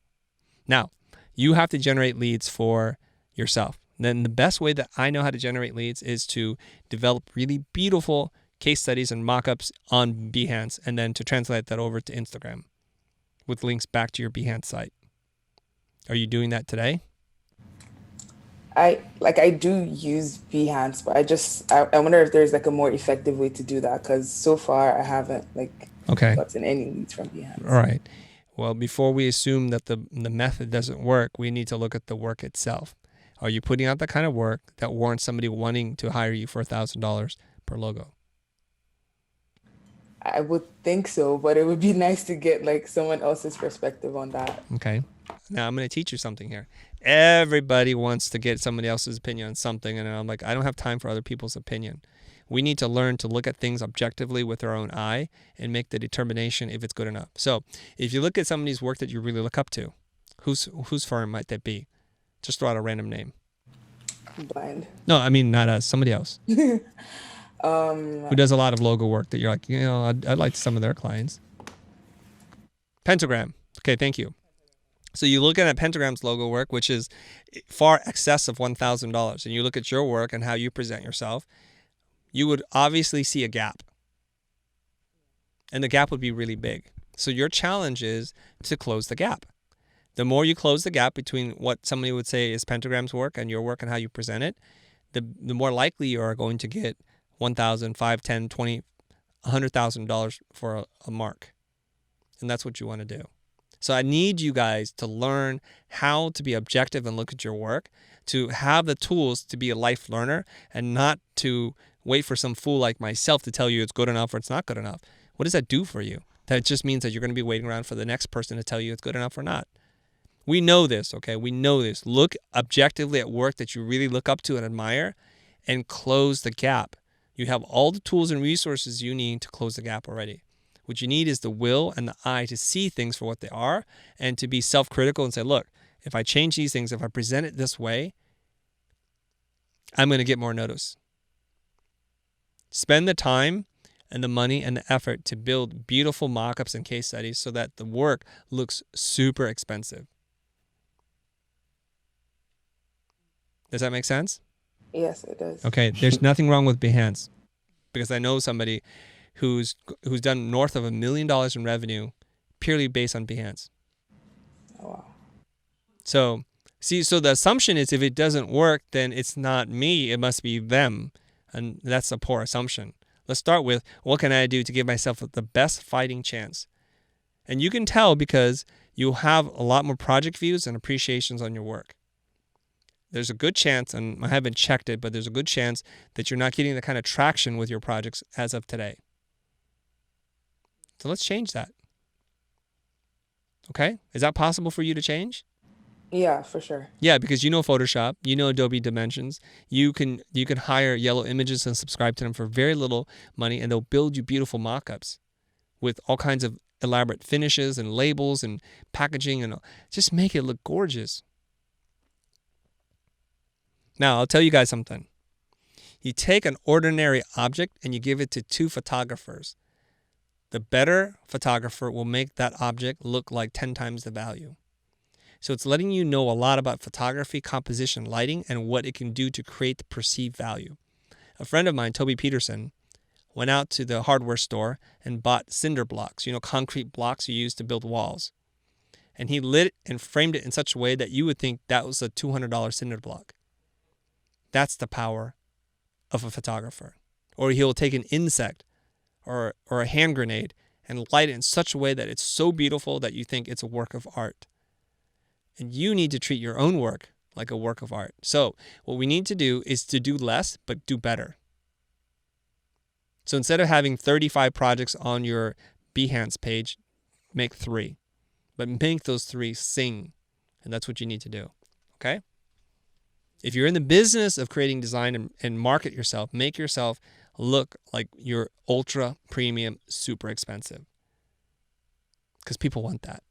Now, you have to generate leads for yourself. Then the best way that I know how to generate leads is to develop really beautiful case studies and mock-ups on Behance, and then to translate that over to Instagram with links back to your Behance site. Are you doing that today? I do use Behance, but I wonder if there's like a more effective way to do that, because so far I haven't gotten any leads from Behance. All right. Well, before we assume that the method doesn't work, we need to look at the work itself. Are you putting out that kind of work that warrants somebody wanting to hire you for $1,000 per logo? I would think so, but it would be nice to get like someone else's perspective on that. Okay. Now I'm going to teach you something here. Everybody wants to get somebody else's opinion on something, and I'm like, I don't have time for other people's opinion. We need to learn to look at things objectively with our own eye and make the determination if it's good enough. So if you look at somebody's work that you really look up to, whose firm might that be? Just throw out a random name. I'm blind. No, I mean not us. Somebody else. Who does a lot of logo work that you're like, I'd like some of their clients. Pentagram. Okay, thank you. So you look at Pentagram's logo work, which is far excess of $1,000, and you look at your work and how you present yourself, you would obviously see a gap. And the gap would be really big. So your challenge is to close the gap. The more you close the gap between what somebody would say is Pentagram's work and your work and how you present it, the more likely you are going to get $1,000, $5,000, $10,000, $20,000, $100,000 for a mark. And that's what you want to do. So I need you guys to learn how to be objective and look at your work, to have the tools to be a life learner and not to wait for some fool like myself to tell you it's good enough or it's not good enough. What does that do for you? That just means that you're going to be waiting around for the next person to tell you it's good enough or not. We know this, okay? We know this. Look objectively at work that you really look up to and admire and close the gap. You have all the tools and resources you need to close the gap already. What you need is the will and the eye to see things for what they are and to be self-critical and say, look, if I change these things, if I present it this way, I'm going to get more notice. Spend the time and the money and the effort to build beautiful mock-ups and case studies so that the work looks super expensive. Does that make sense? Yes, it does. Okay, there's nothing wrong with Behance, because I know somebody who's done north of $1 million in revenue purely based on Behance. Oh, wow. So, so the assumption is if it doesn't work, then it's not me, it must be them. And that's a poor assumption. Let's start with, what can I do to give myself the best fighting chance? And you can tell because you'll have a lot more project views and appreciations on your work. There's a good chance, and I haven't checked it, but there's a good chance that you're not getting the kind of traction with your projects as of today. So let's change that. Okay? Is that possible for you to change? Yeah, for sure. Yeah, because you know Photoshop, you know Adobe Dimensions. You can hire Yellow Images and subscribe to them for very little money, and they'll build you beautiful mock-ups with all kinds of elaborate finishes and labels and packaging, and just make it look gorgeous. Now, I'll tell you guys something. You take an ordinary object and you give it to 2 photographers. The better photographer will make that object look like 10 times the value. So it's letting you know a lot about photography, composition, lighting, and what it can do to create the perceived value. A friend of mine, Toby Peterson, went out to the hardware store and bought cinder blocks, concrete blocks you use to build walls. And he lit it and framed it in such a way that you would think that was a $200 cinder block. That's the power of a photographer. Or he'll take an insect or a hand grenade and light it in such a way that it's so beautiful that you think it's a work of art. And you need to treat your own work like a work of art. So what we need to do is to do less, but do better. So instead of having 35 projects on your Behance page, make 3. But make those 3 sing. And that's what you need to do. Okay? If you're in the business of creating design and market yourself, make yourself look like you're ultra premium, super expensive. Because people want that.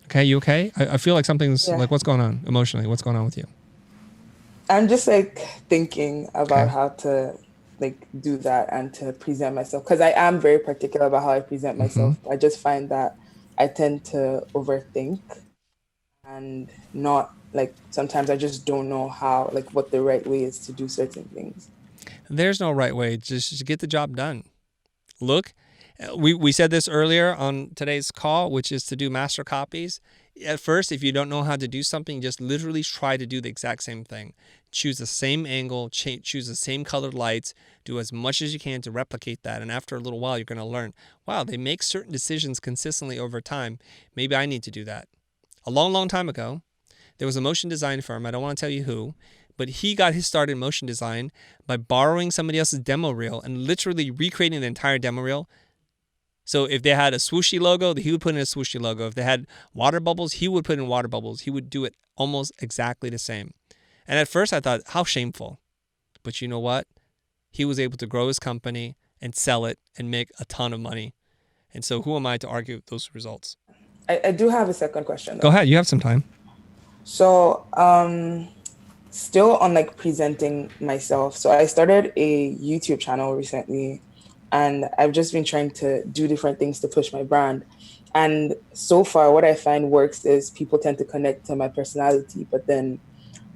Okay, you okay? I feel like something's like, what's going on emotionally? What's going on with you? I'm just thinking about how to do that and to present myself, because I am very particular about how I present myself. I just find that I tend to overthink and not sometimes I just don't know how what the right way is to do certain things. There's no right way. Just get the job done. Look, we said this earlier on today's call, which is to do master copies. At first, if you don't know how to do something, just literally try to do the exact same thing. Choose the same angle, choose the same colored lights, do as much as you can to replicate that. And after a little while, you're going to learn, wow, they make certain decisions consistently over time. Maybe I need to do that. A long, long time ago, there was a motion design firm. I don't want to tell you who, but he got his start in motion design by borrowing somebody else's demo reel and literally recreating the entire demo reel. So if they had a swooshy logo, he would put in a swooshy logo. If they had water bubbles, he would put in water bubbles. He would do it almost exactly the same. And at first I thought, how shameful. But you know what? He was able to grow his company and sell it and make a ton of money. And so who am I to argue those results? I do have a second question, though. Go ahead. You have some time. So still on presenting myself. So I started a YouTube channel recently, and I've just been trying to do different things to push my brand. And so far, what I find works is people tend to connect to my personality, but then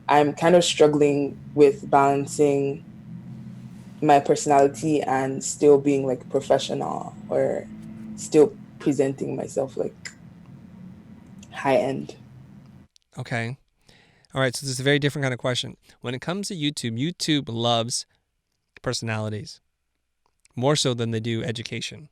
I'm kind of struggling with balancing my personality and still being professional, or still presenting myself high end. Okay. All right. So this is a very different kind of question. When it comes to YouTube, YouTube loves personalities more so than they do education.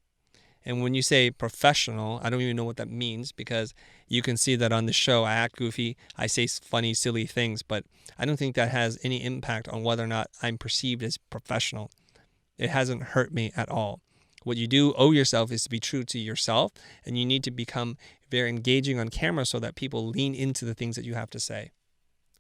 And when you say professional, I don't even know what that means, because you can see that on the show, I act goofy, I say funny, silly things, but I don't think that has any impact on whether or not I'm perceived as professional. It hasn't hurt me at all. What you do owe yourself is to be true to yourself, and you need to become very engaging on camera so that people lean into the things that you have to say.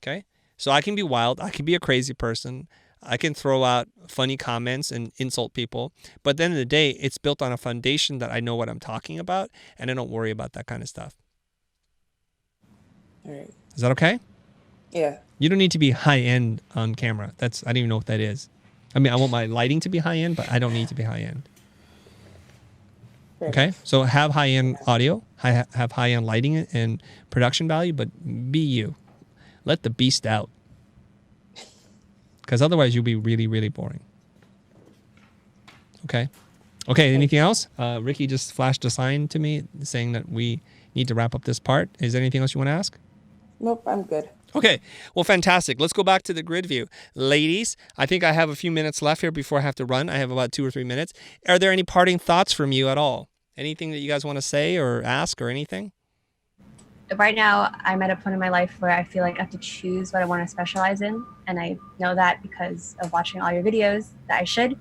Okay? So I can be wild, I can be a crazy person, I can throw out funny comments and insult people, but at the end of the day, it's built on a foundation that I know what I'm talking about, and I don't worry about that kind of stuff. All right. Is that okay? Yeah. You don't need to be high end on camera. I don't even know what that is. I mean, I want my lighting to be high end, but I don't need to be high end. Fair Okay, enough. so have high end audio, have high end lighting and production value, but be you. Let the beast out, because otherwise you'll be really, really boring. Okay. Anything else? Ricky just flashed a sign to me saying that we need to wrap up this part. Is there anything else you want to ask? Nope, I'm good. Okay, well, fantastic. Let's go back to the grid view. Ladies, I think I have a few minutes left here before I have to run. I have about 2 or 3 minutes. Are there any parting thoughts from you at all? Anything that you guys want to say or ask or anything? Right now, I'm at a point in my life where I feel like I have to choose what I want to specialize in. And I know that because of watching all your videos that I should.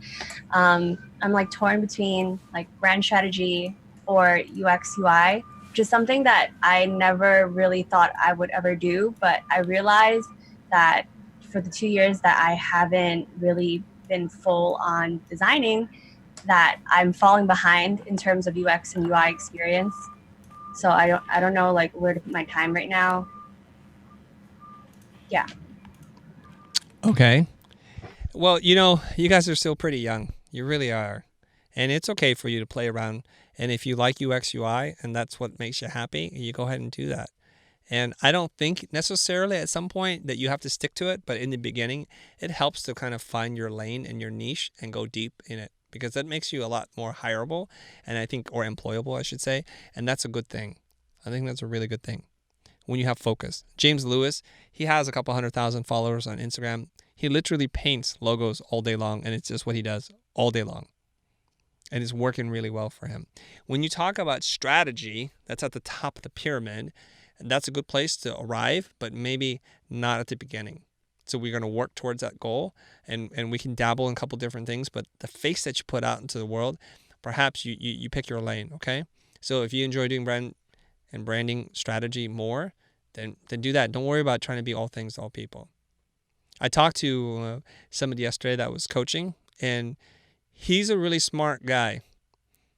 I'm like torn between like brand strategy or UX UI, which is something that I never really thought I would ever do. But I realized that for the 2 years that I haven't really been full on designing, that I'm falling behind in terms of UX and UI experience. So I don't know like where to put my time right now. Yeah. Okay. Well, you guys are still pretty young. You really are. And it's okay for you to play around. And if you like UX UI and that's what makes you happy, you go ahead and do that. And I don't think necessarily at some point that you have to stick to it, but in the beginning, it helps to kind of find your lane and your niche and go deep in it, because that makes you a lot more hireable, and I think, or employable, I should say. And that's a good thing. I think that's a really good thing when you have focus. James Lewis, he has a couple 100,000 followers on Instagram. He literally paints logos all day long, and it's just what he does all day long. And it's working really well for him. When you talk about strategy, that's at the top of the pyramid. And that's a good place to arrive, but maybe not at the beginning. So we're going to work towards that goal, and we can dabble in a couple different things, but the face that you put out into the world, perhaps you pick your lane, okay? So if you enjoy doing brand and branding strategy more, then do that. Don't worry about trying to be all things to all people. I talked to somebody yesterday that was coaching, and he's a really smart guy.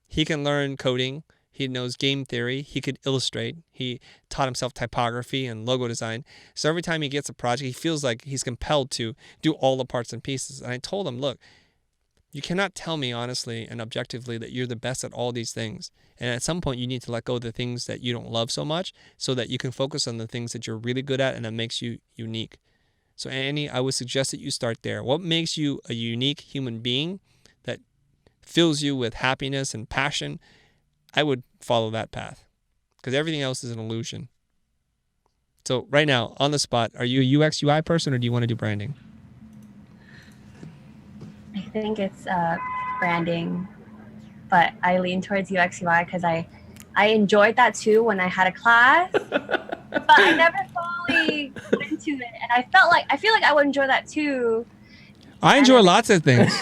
He can learn coding. He knows game theory. He could illustrate. He taught himself typography and logo design. So every time he gets a project, he feels like he's compelled to do all the parts and pieces. And I told him, look, you cannot tell me honestly and objectively that you're the best at all these things. And at some point, you need to let go of the things that you don't love so much so that you can focus on the things that you're really good at and that makes you unique. So Annie, I would suggest that you start there. What makes you a unique human being that fills you with happiness and passion? I would follow that path, because everything else is an illusion. So right now, on the spot, are you a UX UI person, or do you want to do branding? I think it's branding, but I lean towards UX UI because I enjoyed that too when I had a class, but I never fully went into it. And I feel like I would enjoy that too. I enjoy lots of things.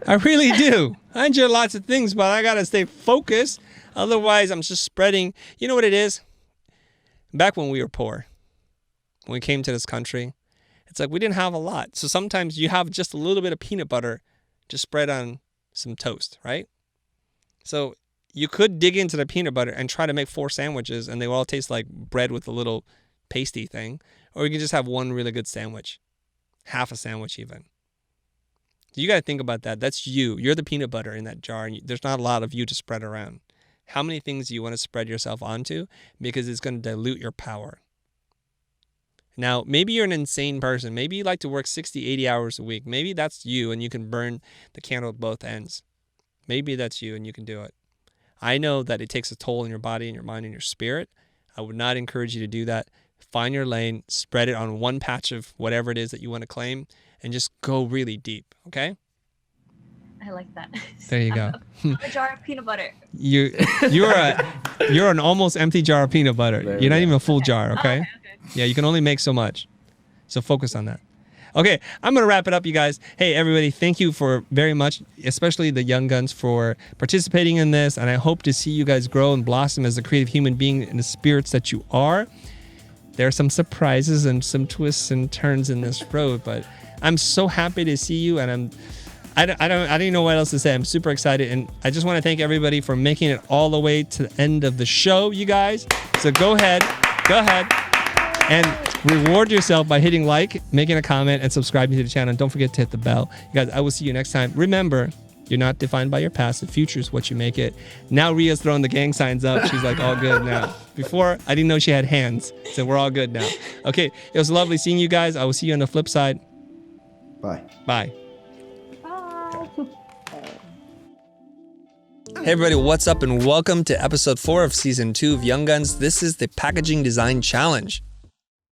I really do. I enjoy lots of things, but I got to stay focused. Otherwise, I'm just spreading. You know what it is? Back when we were poor, when we came to this country, it's like we didn't have a lot. So sometimes you have just a little bit of peanut butter to spread on some toast, right? So you could dig into the peanut butter and try to make 4 sandwiches, and they all taste like bread with a little pasty thing. Or you can just have one really good sandwich, half a sandwich even. You got to think about that. That's you. You're the peanut butter in that jar, and there's not a lot of you to spread around. How many things do you want to spread yourself onto? Because it's going to dilute your power. Now, maybe you're an insane person. Maybe you like to work 60, 80 hours a week. Maybe that's you, and you can burn the candle at both ends. Maybe that's you, and you can do it. I know that it takes a toll on your body and your mind and your spirit. I would not encourage you to do that. Find your lane, spread it on one patch of whatever it is that you want to claim, and just go really deep, okay? I like that. There you go. A jar of peanut butter. You're an almost empty jar of peanut butter. You're not even a full jar, okay? Okay. Yeah, you can only make so much. So focus on that. Okay, I'm going to wrap it up, you guys. Hey, everybody, thank you for very much, especially the young guns, for participating in this. And I hope to see you guys grow and blossom as a creative human being in the spirits that you are. There are some surprises and some twists and turns in this road, but I'm so happy to see you, and I don't even know what else to say. I'm super excited, and I just want to thank everybody for making it all the way to the end of the show, you guys. So go ahead, And reward yourself by hitting like, making a comment, and subscribing to the channel. And don't forget to hit the bell. You guys, I will see you next time. Remember, you're not defined by your past. The future is what you make it. Now Ria's throwing the gang signs up. She's like, all good now. Before, I didn't know she had hands. So we're all good now. Okay, it was lovely seeing you guys. I will see you on the flip side. Bye. Bye. Hey everybody, what's up and welcome to episode 4 of season 2 of Young Guns. This is the Packaging Design Challenge.